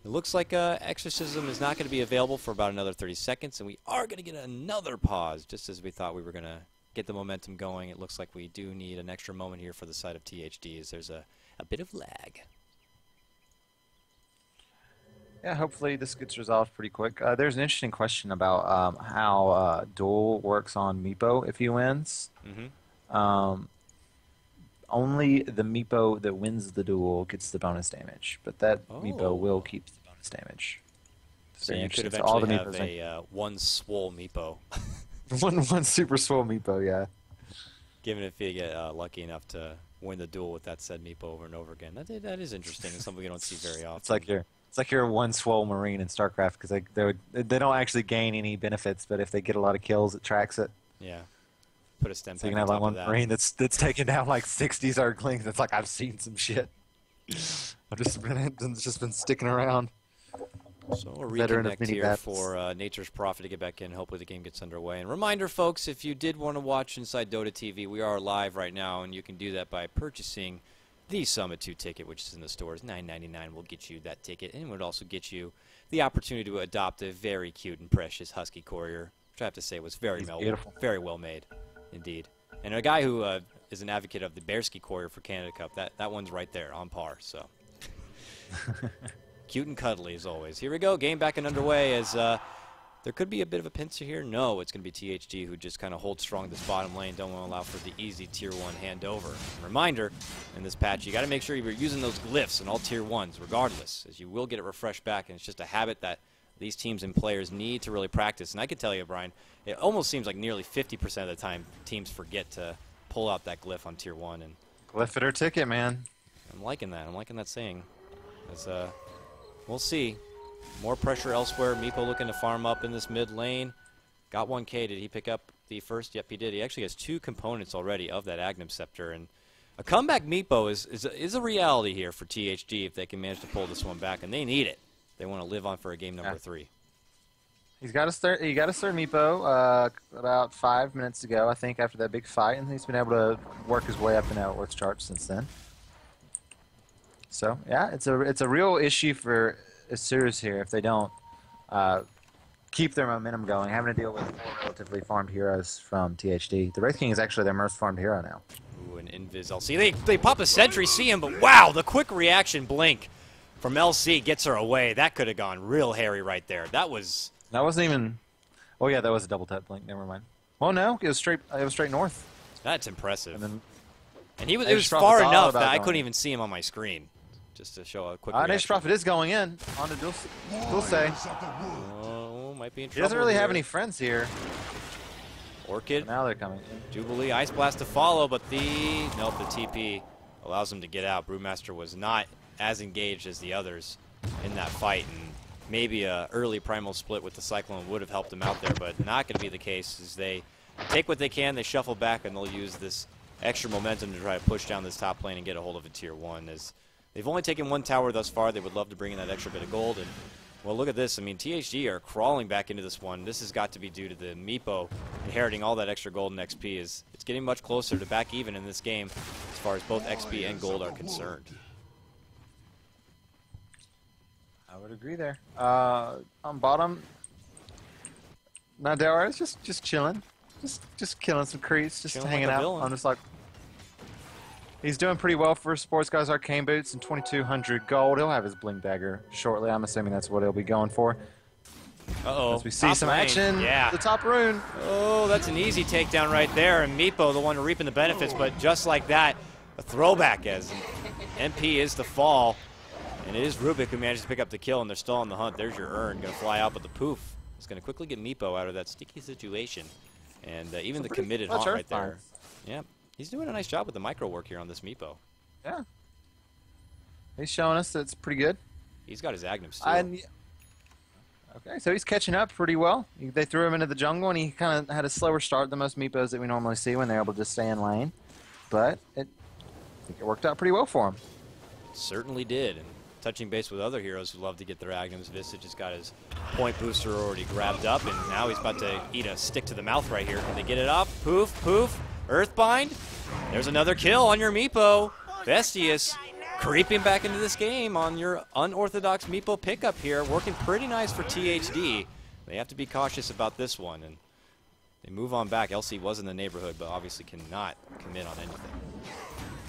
It looks like Exorcism is not going to be available for about another 30 seconds, and we are going to get another pause, just as we thought we were going to get the momentum going. It looks like we do need an extra moment here for the side of THD, as there's a bit of lag. Yeah, hopefully this gets resolved pretty quick. There's an interesting question about how Duel works on Meepo if he wins. Mm-hmm. Only the Meepo that wins the duel gets the bonus damage, but that Meepo will keep the bonus damage. So you could interesting. So eventually have a one swole Meepo. one super swole Meepo, yeah. Given if you get lucky enough to win the duel with that said Meepo over and over again. That is interesting. It's something we don't see very often. It's like you're one swole Marine in StarCraft because they don't actually gain any benefits, but if they get a lot of kills, it tracks it. Yeah. Put a stem So you pack can have on like top one of that. Marine that's taking down like 60 Zerglings. That's like, I've seen some shit. I've just been sticking around. So we'll Veteran of reconnect many here bats. for Nature's Prophet to get back in. Hopefully the game gets underway. And reminder, folks, if you did want to watch Inside Dota TV, we are live right now, and you can do that by purchasing the Summit 2 ticket, which is in the stores. $9.99 will get you that ticket, and it would also get you the opportunity to adopt a very cute and precious husky courier, which I have to say was very well made, indeed. And a guy who is an advocate of the Bearski courier for Canada Cup, that one's right there on par. So cute and cuddly as always. Here we go, game back and underway as there could be a bit of a pincer here. No, it's going to be THD who just kind of holds strong this bottom lane. Don't want to allow for the easy Tier 1 handover. Reminder, in this patch, you got to make sure you're using those glyphs in all Tier 1s, regardless, as you will get it refreshed back, and it's just a habit that these teams and players need to really practice. And I can tell you, Brian, it almost seems like nearly 50% of the time teams forget to pull out that glyph on Tier 1. And glyph it or ticket, man. I'm liking that. I'm liking that saying. As, we'll see. More pressure elsewhere. Meepo looking to farm up in this mid lane. Got 1K. Did he pick up the first? Yep, he did. He actually has 2 components already of that Agnum Scepter. And a comeback Meepo is a reality here for THD if they can manage to pull this one back. And they need it. They want to live on for a game number 3. He got to start Meepo about 5 minutes ago, I think, after that big fight. And he's been able to work his way up the net worth chart since then. So, yeah, it's a real issue for Isurus here if they don't keep their momentum going, having to deal with 4 relatively farmed heroes from THD. The Wraith King is actually their most farmed hero now. Ooh, an Invis LC. They pop a sentry, see him, but wow, the quick reaction blink from LC gets her away. That could have gone real hairy right there. That wasn't even. Oh yeah, that was a double tap blink. Never mind. Oh no, it was straight north. That's impressive. And it was far enough that I couldn't even see him on my screen. Just to show a quick reaction. Nature Prophet is going in on the Dulce. Oh, might be in trouble. He doesn't really have any friends here. Orchid. So now they're coming. Jubilee, Ice Blast to follow, but the TP allows him to get out. Brewmaster was not as engaged as the others in that fight, and maybe a early primal split with the Cyclone would have helped him out there, but not going to be the case as they take what they can, they shuffle back, and they'll use this extra momentum to try to push down this top lane and get a hold of a Tier 1. As they've only taken 1 tower thus far. They would love to bring in that extra bit of gold. And, well, look at this. I mean, THD are crawling back into this one. This has got to be due to the Meepo inheriting all that extra gold and XP. It's getting much closer to back even in this game as far as both XP and gold are concerned. I would agree there. On bottom, Nadara is just chilling. Just killing some creeps, just Chilling hanging like a out. villain. I'm just like... He's doing pretty well for Sports Guys Arcane Boots and 2,200 gold. He'll have his Blink Dagger shortly. I'm assuming that's what he'll be going for. Uh-oh. As we see some action. Yeah. The top rune. Oh, that's an easy takedown right there. And Meepo, the one reaping the benefits. But just like that, a throwback as MP is the fall. And it is Rubik who managed to pick up the kill, and they're still on the hunt. There's your urn. Going to fly out, but the poof is going to quickly get Meepo out of that sticky situation. And even the committed haunt right there. Yeah. He's doing a nice job with the micro work here on this Meepo. Yeah. He's showing us that it's pretty good. He's got his Agnum still. Okay, so he's catching up pretty well. They threw him into the jungle, and he kind of had a slower start than most Meepos that we normally see when they're able to just stay in lane. But I think it worked out pretty well for him. Certainly did. And touching base with other heroes who love to get their Agnums, Visage has got his point booster already grabbed up, and now he's about to eat a stick to the mouth right here. Can they get it off? Poof, poof. Earthbind. There's another kill on your Meepo. Vestius creeping back into this game on your unorthodox Meepo pickup here. Working pretty nice for THD. They have to be cautious about this one. And they move on back. LC was in the neighborhood, but obviously cannot commit on anything.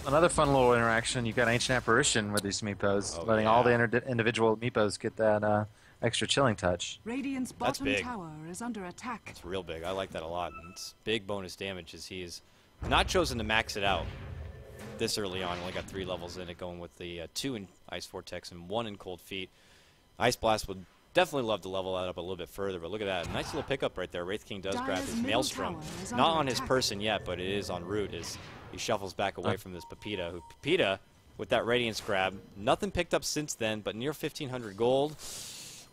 Another fun little interaction. You've got Ancient Apparition with these Meepos, letting all the individual Meepos get that extra chilling touch. Radiant's bottom tower is under attack. That's real big. I like that a lot. And it's big bonus damage as he is not chosen to max it out this early on. Only got 3 levels in it, going with the 2 in Ice Vortex and 1 in Cold Feet. Ice Blast would definitely love to level that up a little bit further, but look at that. Nice little pickup right there. Wraith King does grab his Maelstrom. Not on his person yet, but it is en route as he shuffles back away from this Pepita. Who Pepita, with that Radiance grab, nothing picked up since then, but near 1,500 gold.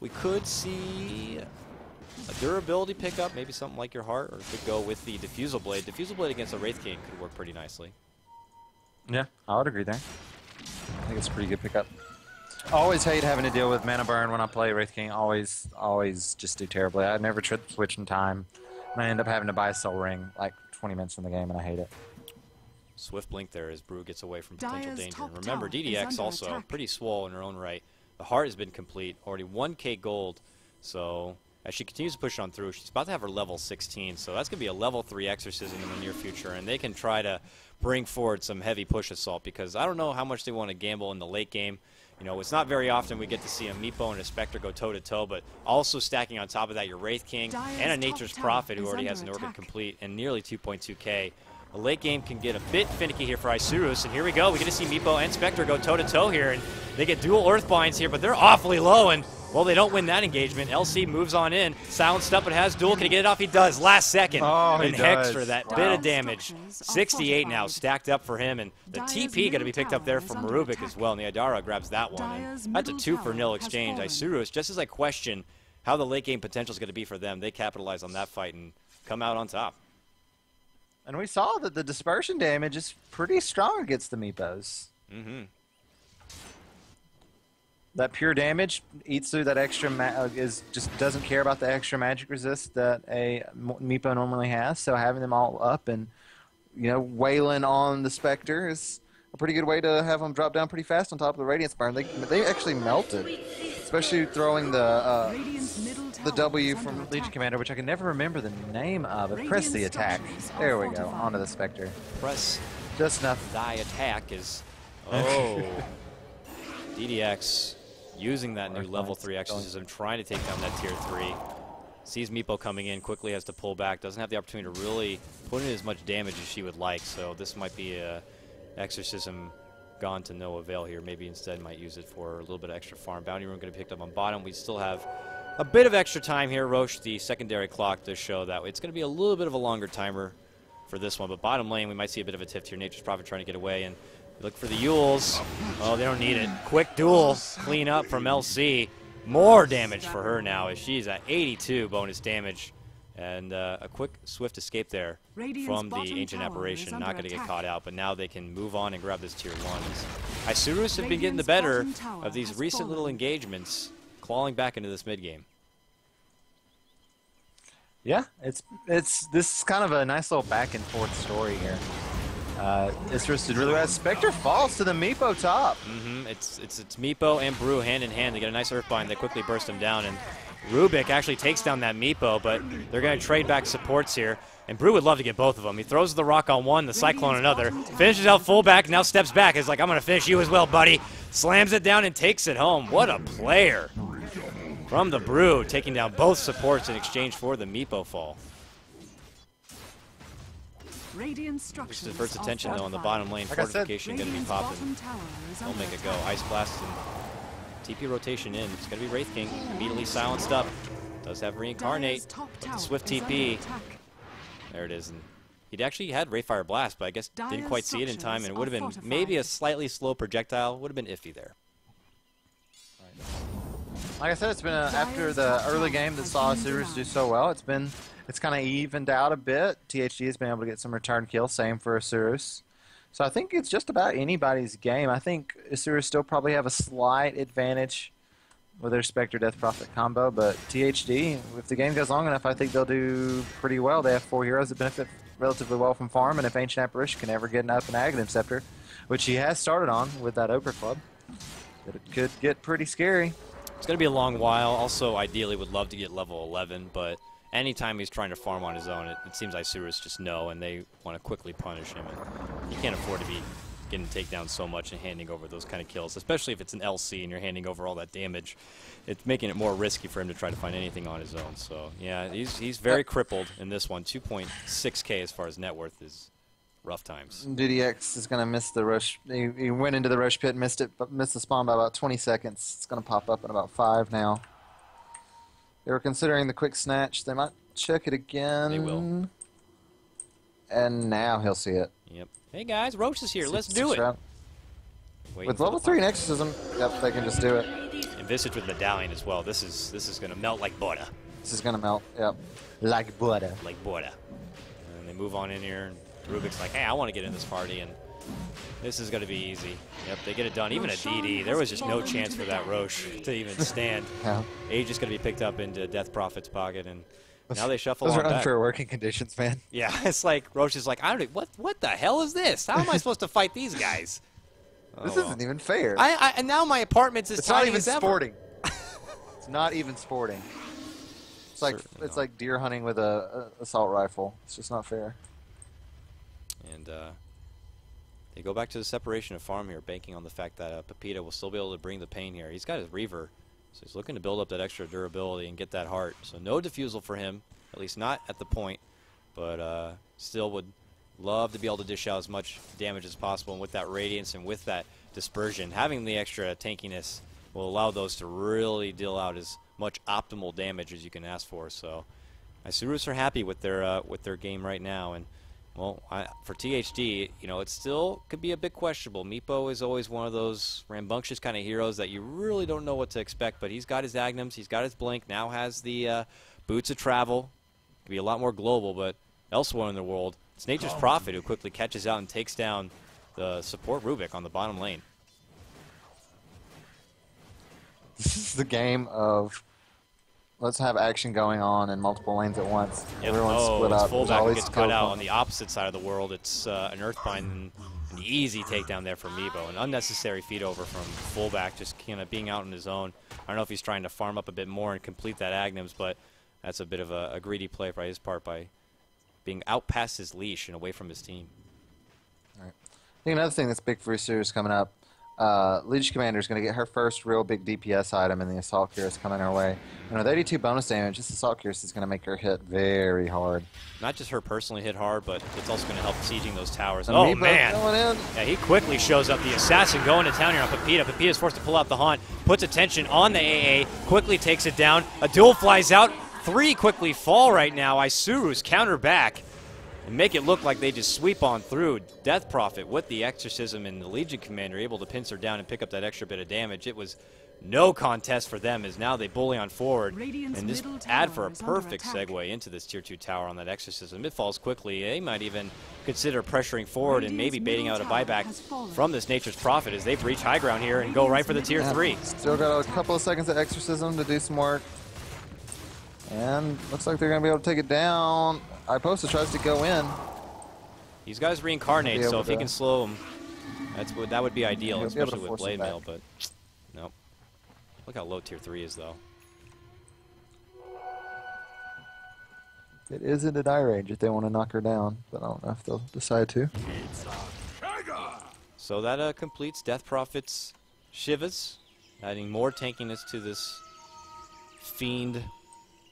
We could see a durability pickup, maybe something like your heart, or could go with the Diffusal Blade. Diffusal Blade against a Wraith King could work pretty nicely. Yeah, I would agree there. I think it's a pretty good pickup. I always hate having to deal with mana burn when I play Wraith King. Always just do terribly. I never trip the switch in time, and I end up having to buy a Soul Ring like 20 minutes in the game, and I hate it. Swift blink there as Brew gets away from potential danger. And remember, DDX also pretty swole in her own right. The heart has been complete. Already 1K gold. So as she continues to push on through, she's about to have her level 16. So that's going to be a level 3 exorcism in the near future. And they can try to bring forward some heavy push assault, because I don't know how much they want to gamble in the late game. You know, it's not very often we get to see a Meepo and a Spectre go toe-to-toe, but also stacking on top of that your Wraith King and a Nature's Prophet who already has an orbit complete and nearly 2.2k. The late game can get a bit finicky here for Isurus, and here we go. We get to see Meepo and Spectre go toe-to-toe here, and they get dual Earthbinds here, but they're awfully low, and, well, they don't win that engagement. LC moves on in. Silenced up, but has duel. Can he get it off? He does. Last second. Oh, he and Hex does. for that bit of damage. 68 now stacked up for him, and the TP going to be picked up there from Rubik as well, and the Idara grabs that one. And that's a 2-for-0 exchange. Isurus, just as I question how the late game potential is going to be for them, they capitalize on that fight and come out on top. And we saw that the dispersion damage is pretty strong against the Meepos. Mm-hmm. That pure damage eats through that extra, just doesn't care about the extra magic resist that a Meepo normally has. So having them all up and, you know, wailing on the Spectre is a pretty good way to have them drop down pretty fast on top of the Radiance Burn. They actually melted, especially throwing the W from Legion Commander, which I can never remember the name of. But press the attack. There we go, onto the Spectre. Press just enough. Die attack is, oh, DDX using that new level 3 exorcism, trying to take down that tier 3. Sees Meepo coming in, quickly has to pull back, doesn't have the opportunity to really put in as much damage as she would like, so this might be a exorcism gone to no avail here. Maybe instead might use it for a little bit of extra farm. Bounty Rune going to be picked up on bottom. We still have a bit of extra time here. Roche, the secondary clock, does show that it's going to be a little bit of a longer timer for this one, but bottom lane we might see a bit of a tiff here. Nature's Prophet trying to get away, and look for the Yules. Oh, they don't need it. Quick duel. Clean up from LC. More damage for her now as she's at 82 bonus damage. And a quick, swift escape there from the Ancient Apparition. Not going to get caught out, but now they can move on and grab this tier 1. Isurus have been getting the better of these recent little engagements, clawing back into this mid-game. Yeah, this is kind of a nice little back and forth story here. Isurus did really well. Spectre falls to the Meepo top. Mm-hmm. It's Meepo and Brew hand in hand. They get a nice Earthbind. They quickly burst him down, and Rubik actually takes down that Meepo, but they're going to trade back supports here. And Brew would love to get both of them. He throws the rock on one, the Cyclone on another. Finishes out fullback, now steps back. He's like, I'm going to finish you as well, buddy. Slams it down and takes it home. What a player from the Brew, taking down both supports in exchange for the Meepo fall. Which diverts attention, though, on the bottom lane. Like Fortification going to be popping. They'll make it go. Ice Blast and TP rotation in. It's going to be Wraith King. Immediately silenced up. Does have Reincarnate. But the Swift TP. There it is. And he'd actually had Wraithfire Blast, but I guess didn't quite see it in time, and it would have been maybe a slightly slow projectile. Would have been iffy there. Like I said, it's been after the early game that saw Isurus do so well. It's kind of evened out a bit. THD has been able to get some return kills. Same for Isurus. So I think it's just about anybody's game. I think Isurus still probably have a slight advantage with their Spectre Death Prophet combo, but THD, if the game goes long enough, I think they'll do pretty well. They have 4 heroes that benefit relatively well from farm, and if Ancient Apparition can ever get an up and Aghanim Scepter, which he has started on with that Ochre Club, it could get pretty scary. It's going to be a long while. Also, ideally, would love to get level 11, but anytime he's trying to farm on his own, it seems Isurus just know, and they want to quickly punish him. And he can't afford to be getting takedowns so much and handing over those kind of kills, especially if it's an LC and you're handing over all that damage. It's making it more risky for him to try to find anything on his own. So, yeah, he's very crippled in this one. 2.6k as far as net worth is rough times. DDX is going to miss the rush. He went into the rush pit, missed the spawn by about 20 seconds. It's going to pop up in about 5 now. They were considering the quick snatch. They might check it again. They will. And now he'll see it. Yep. Hey guys, Roche is here. Let's do it. With level 3 and Exorcism, yep, they can just do it. And Visage with Medallion as well. This is going to melt like butter. This is going to melt, yep. Like butter. Like butter. And they move on in here, and Rubik's like, hey, I want to get in this party, and this is going to be easy. Yep, they get it done. Even a DD, there was just no chance for that Roche to even stand. Yeah. Age is going to be picked up into Death Prophet's pocket, and now they shuffle Those on are back. unfair working conditions, man. Yeah, it's like Roche is like, I don't. What the hell is this? How am I supposed to fight these guys? This isn't even fair. And now my apartment's as It's not tiny even as ever. sporting. It's not even sporting. It's like Certainly it's not. like deer hunting with a assault rifle. It's just not fair. And they go back to the separation of farm here, banking on the fact that Pepita will still be able to bring the pain here. He's got his Reaver, so he's looking to build up that extra durability and get that heart. So no defusal for him, at least not at the point, but still would love to be able to dish out as much damage as possible. And with that radiance and with that dispersion, having the extra tankiness will allow those to really deal out as much optimal damage as you can ask for. So Isurus are happy with their game right now. And well, for THD, you know, it still could be a bit questionable. Meepo is always one of those rambunctious kind of heroes that you really don't know what to expect, but he's got his Agnums, he's got his Blink, now has the Boots of Travel. Could be a lot more global, but elsewhere in the world, it's Nature's Prophet who quickly catches out and takes down the support Rubik on the bottom lane. This is the game of let's have action going on in multiple lanes at once. Yep. Everyone's split it's up. fullback who Always gets cut out scope on the opposite side of the world. It's an Earthbind and an easy takedown there for Meepo. An unnecessary feed over from fullback, just kind of being out on his own. I don't know if he's trying to farm up a bit more and complete that Agnums, but that's a bit of a greedy play by his part by being out past his leash and away from his team. All right. I think another thing that's big for Isurus coming up, Legion Commander is going to get her first real big DPS item in the Assault Cuirass coming our way. And with 82 bonus damage, this Assault Cuirass is going to make her hit very hard. Not just her personally hit hard, but it's also going to help sieging those towers. And Oh, Meepo's man. going in. Yeah, he quickly shows up. The Assassin going to town here on Pepita. Pepita's forced to pull out the Haunt, puts attention on the AA, quickly takes it down. A duel flies out. 3 quickly fall right now. Isurus counter back and make it look like they just sweep on through. Death Prophet with the Exorcism and the Legion Commander able to pincer down and pick up that extra bit of damage. It was no contest for them as now they bully on forward. Radiant's And just middle add for tower a is under perfect attack. segue into this Tier 2 tower on that Exorcism. It falls quickly. They might even consider pressuring forward and maybe Radiant's baiting out a middle tower buyback has fallen. from this Nature's Prophet as they breach high ground here and go right for the Tier 3. Still got a couple of seconds of Exorcism to do some work. And looks like they're going to be able to take it down. Iposa tries to go in. These guys reincarnate, so if he to- can slow them, that would be ideal, He'll be able to especially with force Blade him back. Mail, but nope. Look how low Tier 3 is, though. It is in the die range if they want to knock her down, but I don't know if they'll decide to. So that completes Death Prophet's Shivas, adding more tankiness to this fiend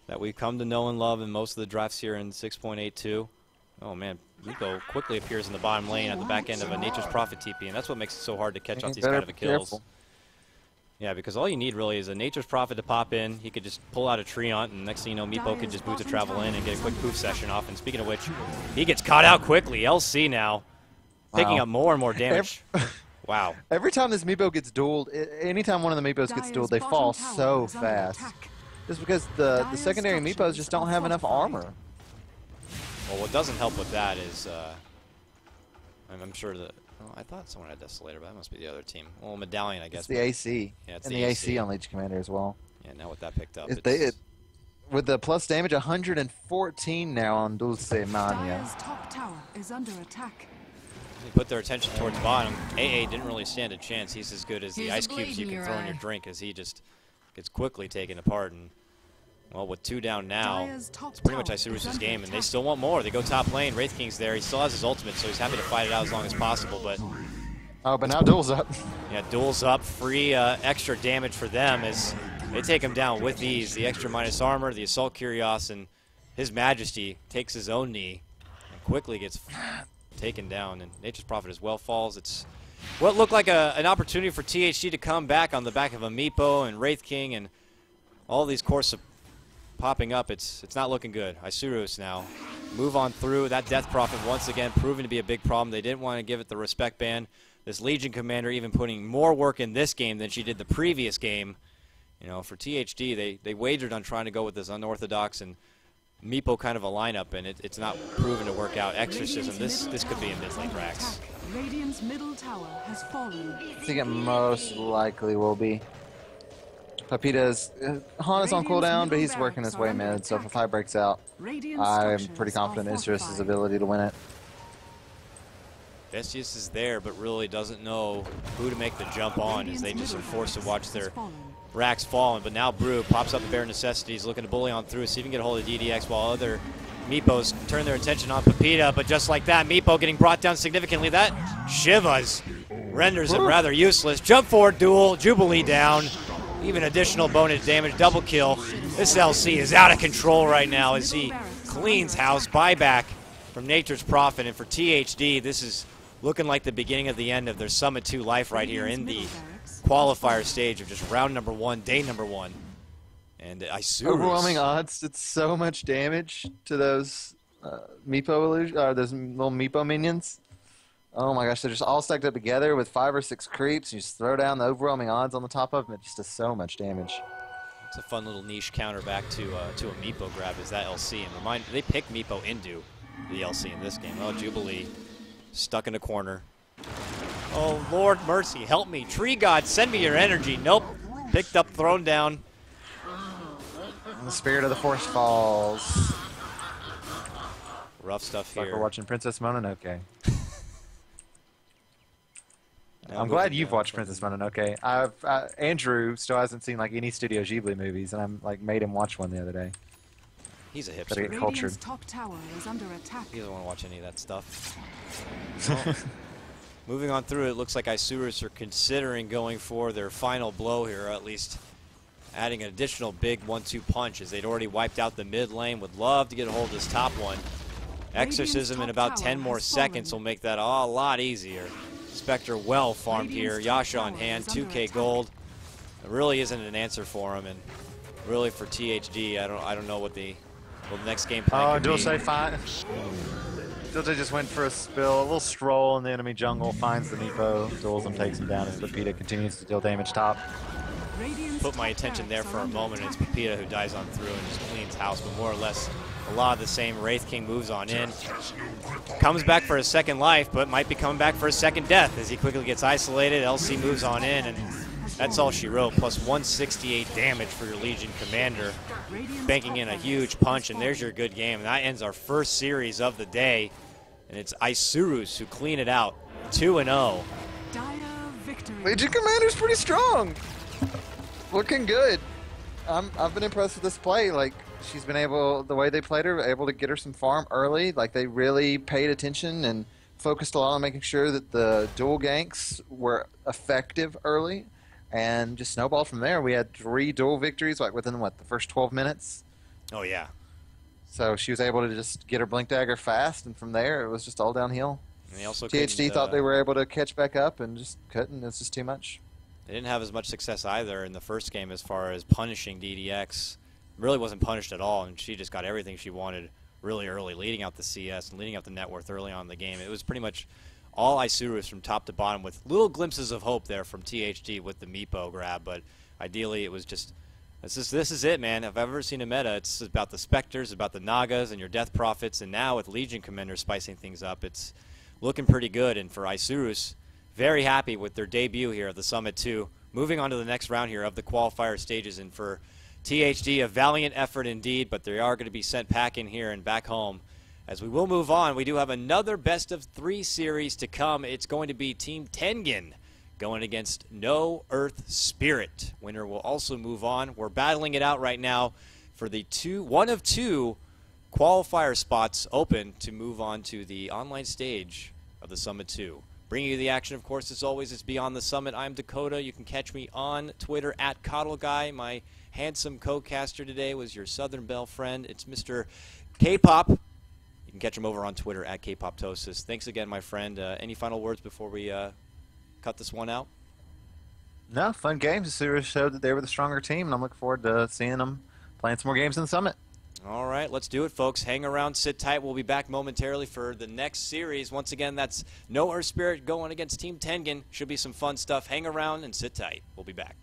that we've come to know and love in most of the drafts here in 6.82. Oh man, Meepo quickly appears in the bottom lane at the back end of a Nature's Prophet TP, and that's what makes it so hard to catch You off these better kind of be kills. careful. Yeah, because all you need really is a Nature's Prophet to pop in. He could just pull out a Treant, and next thing you know, Meepo could just boot to travel in and get a quick poof session off. And speaking of which, he gets caught out quickly. LC now, picking Wow. up more and more damage. Wow. Every time this Meepo gets dueled, anytime one of the Meepos gets dueled, they fall so fast. Just because the secondary Meepos just don't have enough armor. Well, what doesn't help with that is, I'm sure that, oh, I thought someone had Desolator, but that must be the other team. Well, Medallion, I guess. It's the AC. Yeah, it's and the the AC. AC on Legion Commander as well. Yeah, now with that picked up, With the plus damage, 114 now on Dulce Mania. Dire's top tower is under attack. they put their attention towards bottom. AA didn't really stand a chance. He's as good as the Here's a ice cubes you blade can in throw your in your eye. drink as he just gets quickly taken apart. And, well, with 2 down now, Dire's top it's pretty much tower is Isurus' under game, and they attack. still want more. They go top lane. Wraith King's there. He still has his ultimate, so he's happy to fight it out as long as possible. But Oh, but now Duel's up. yeah, duels up, free extra damage for them as they take him down with ease. The extra minus armor, the Assault Curios, and His Majesty takes his own knee and quickly gets taken down. And Nature's Prophet as well falls. It's what looked like an opportunity for THD to come back on the back of a Meepo and Wraith King and all these cores popping up. It's not looking good. Isurus now move on through. That Death Prophet once again proving to be a big problem. They didn't want to give it the respect ban. This Legion Commander even putting more work in this game than she did the previous game. You know, for THD, they wagered on trying to go with this unorthodox and Meepo kind of a lineup, and it's not proven to work out. Exorcism, this could be a mid-lane Rax. Radiant's middle tower has fallen. I think it most likely will be. Pepita's Han is on cooldown, but he's working his way mid, so if a fight breaks out, Radiant I'm structures pretty confident in are Isurus' fortified. ability to win it. Vestius is there, but really doesn't know who to make the jump on, as they just are forced to watch their racks falling. But now Brew pops up the bare necessities, looking to bully on through, see if he can get a hold of DDX, while other Meepos turn their attention on Pepita. But just like that, Meepo getting brought down significantly. That Shivas renders him rather useless. Jump forward duel, Jubilee down. Even additional bonus damage, double kill. This LC is out of control right now as he cleans house. Buyback from Nature's Prophet. And for THD, this is looking like the beginning of the end of their Summit 2 life right here in the qualifier stage of just round number 1, day number 1. And Isurus. Overwhelming odds did so much damage to those those little Meepo minions. Oh my gosh, they're just all stacked up together with 5 or 6 creeps. You just throw down the overwhelming odds on the top of them. It just does so much damage. It's a fun little niche counter back to a Meepo grab is that LC. And remind, they pick Meepo into the LC in this game. Oh, Jubilee stuck in a corner. Oh, Lord mercy, help me. Tree God, send me your energy. Nope. Picked up, thrown down. And the Spirit of the Force falls. Rough stuff It's here. like we're watching Princess Mononoke. Now I'm glad moving you've down watched from- Princess Mononoke. Andrew still hasn't seen like any Studio Ghibli movies, and I'm like made him watch one the other day. He's a Gotta hipster. get Radiant's cultured. top tower is under attack. He doesn't want to watch any of that stuff. Well, moving on through, it looks like Isurus are considering going for their final blow here, or at least adding an additional big 1-2 punch, as they'd already wiped out the mid lane. Would love to get a hold of this top one. Exorcism in about 10 more seconds will make that a lot easier. Spectre well farmed here. Yasha on hand, 2k gold. There really isn't an answer for him, and really for THD, I don't know what the next game plan could be. Dulce fine. Dulce just went for a spill, a little stroll in the enemy jungle, finds the Meepo, duels him, takes him down, as Pepita continues to deal damage top. Put my attention there for a moment, and it's Pepita who dies on through and just cleans house, but more or less a lot of the same. Wraith King moves on in. Comes back for a second life, but might be coming back for a second death as he quickly gets isolated. LC moves on in, and that's all she wrote. Plus 168 damage for your Legion Commander. Banking in a huge punch, and there's your good game. And that ends our first series of the day. And it's Isurus who clean it out. 2-0. Legion Commander's pretty strong. Looking good. I've been impressed with this play. Like, she's been able, the way they played her, able to get her some farm early. Like, they really paid attention and focused a lot on making sure that the dual ganks were effective early, and just snowballed from there. We had 3 dual victories, like within what, the first 12 minutes. Oh yeah. So she was able to just get her blink dagger fast, and from there it was just all downhill. And they also THD couldn't, thought they were able to catch back up and just couldn't. It's just too much. They didn't have as much success either in the first game as far as punishing DDX. Really wasn't punished at all, and she just got everything she wanted really early, leading out the CS and leading out the net worth early on in the game. It was pretty much all Isurus from top to bottom, with little glimpses of hope there from THD with the Meepo grab, but ideally it was just, this is it, man. If I've ever seen a meta, it's about the Spectres, about the Nagas, and your Death Prophets, and now with Legion Commander spicing things up, it's looking pretty good. And for Isurus, very happy with their debut here at the Summit 2. Moving on to the next round here of the qualifier stages, and for THD, a valiant effort indeed, but they are going to be sent packing here and back home. As we will move on, we do have another best of 3 series to come. It's going to be Team Tengen going against No Earth Spirit. Winner will also move on. We're battling it out right now for the one of two qualifier spots open to move on to the online stage of the Summit 2. Bringing you the action, of course, as always, it's Beyond the Summit. I'm Dakota. You can catch me on Twitter at CoddleGuy. My handsome co-caster today was your Southern Belle friend. It's Mr. K-Pop. You can catch him over on Twitter at Kpoptosis. Thanks again, my friend. Any final words before we cut this one out? No, fun games. Isurus showed that they were the stronger team, and I'm looking forward to seeing them playing some more games in the Summit. All right, let's do it, folks. Hang around, sit tight. We'll be back momentarily for the next series. Once again, that's No Earth Spirit going against Team Tengen. Should be some fun stuff. Hang around and sit tight. We'll be back.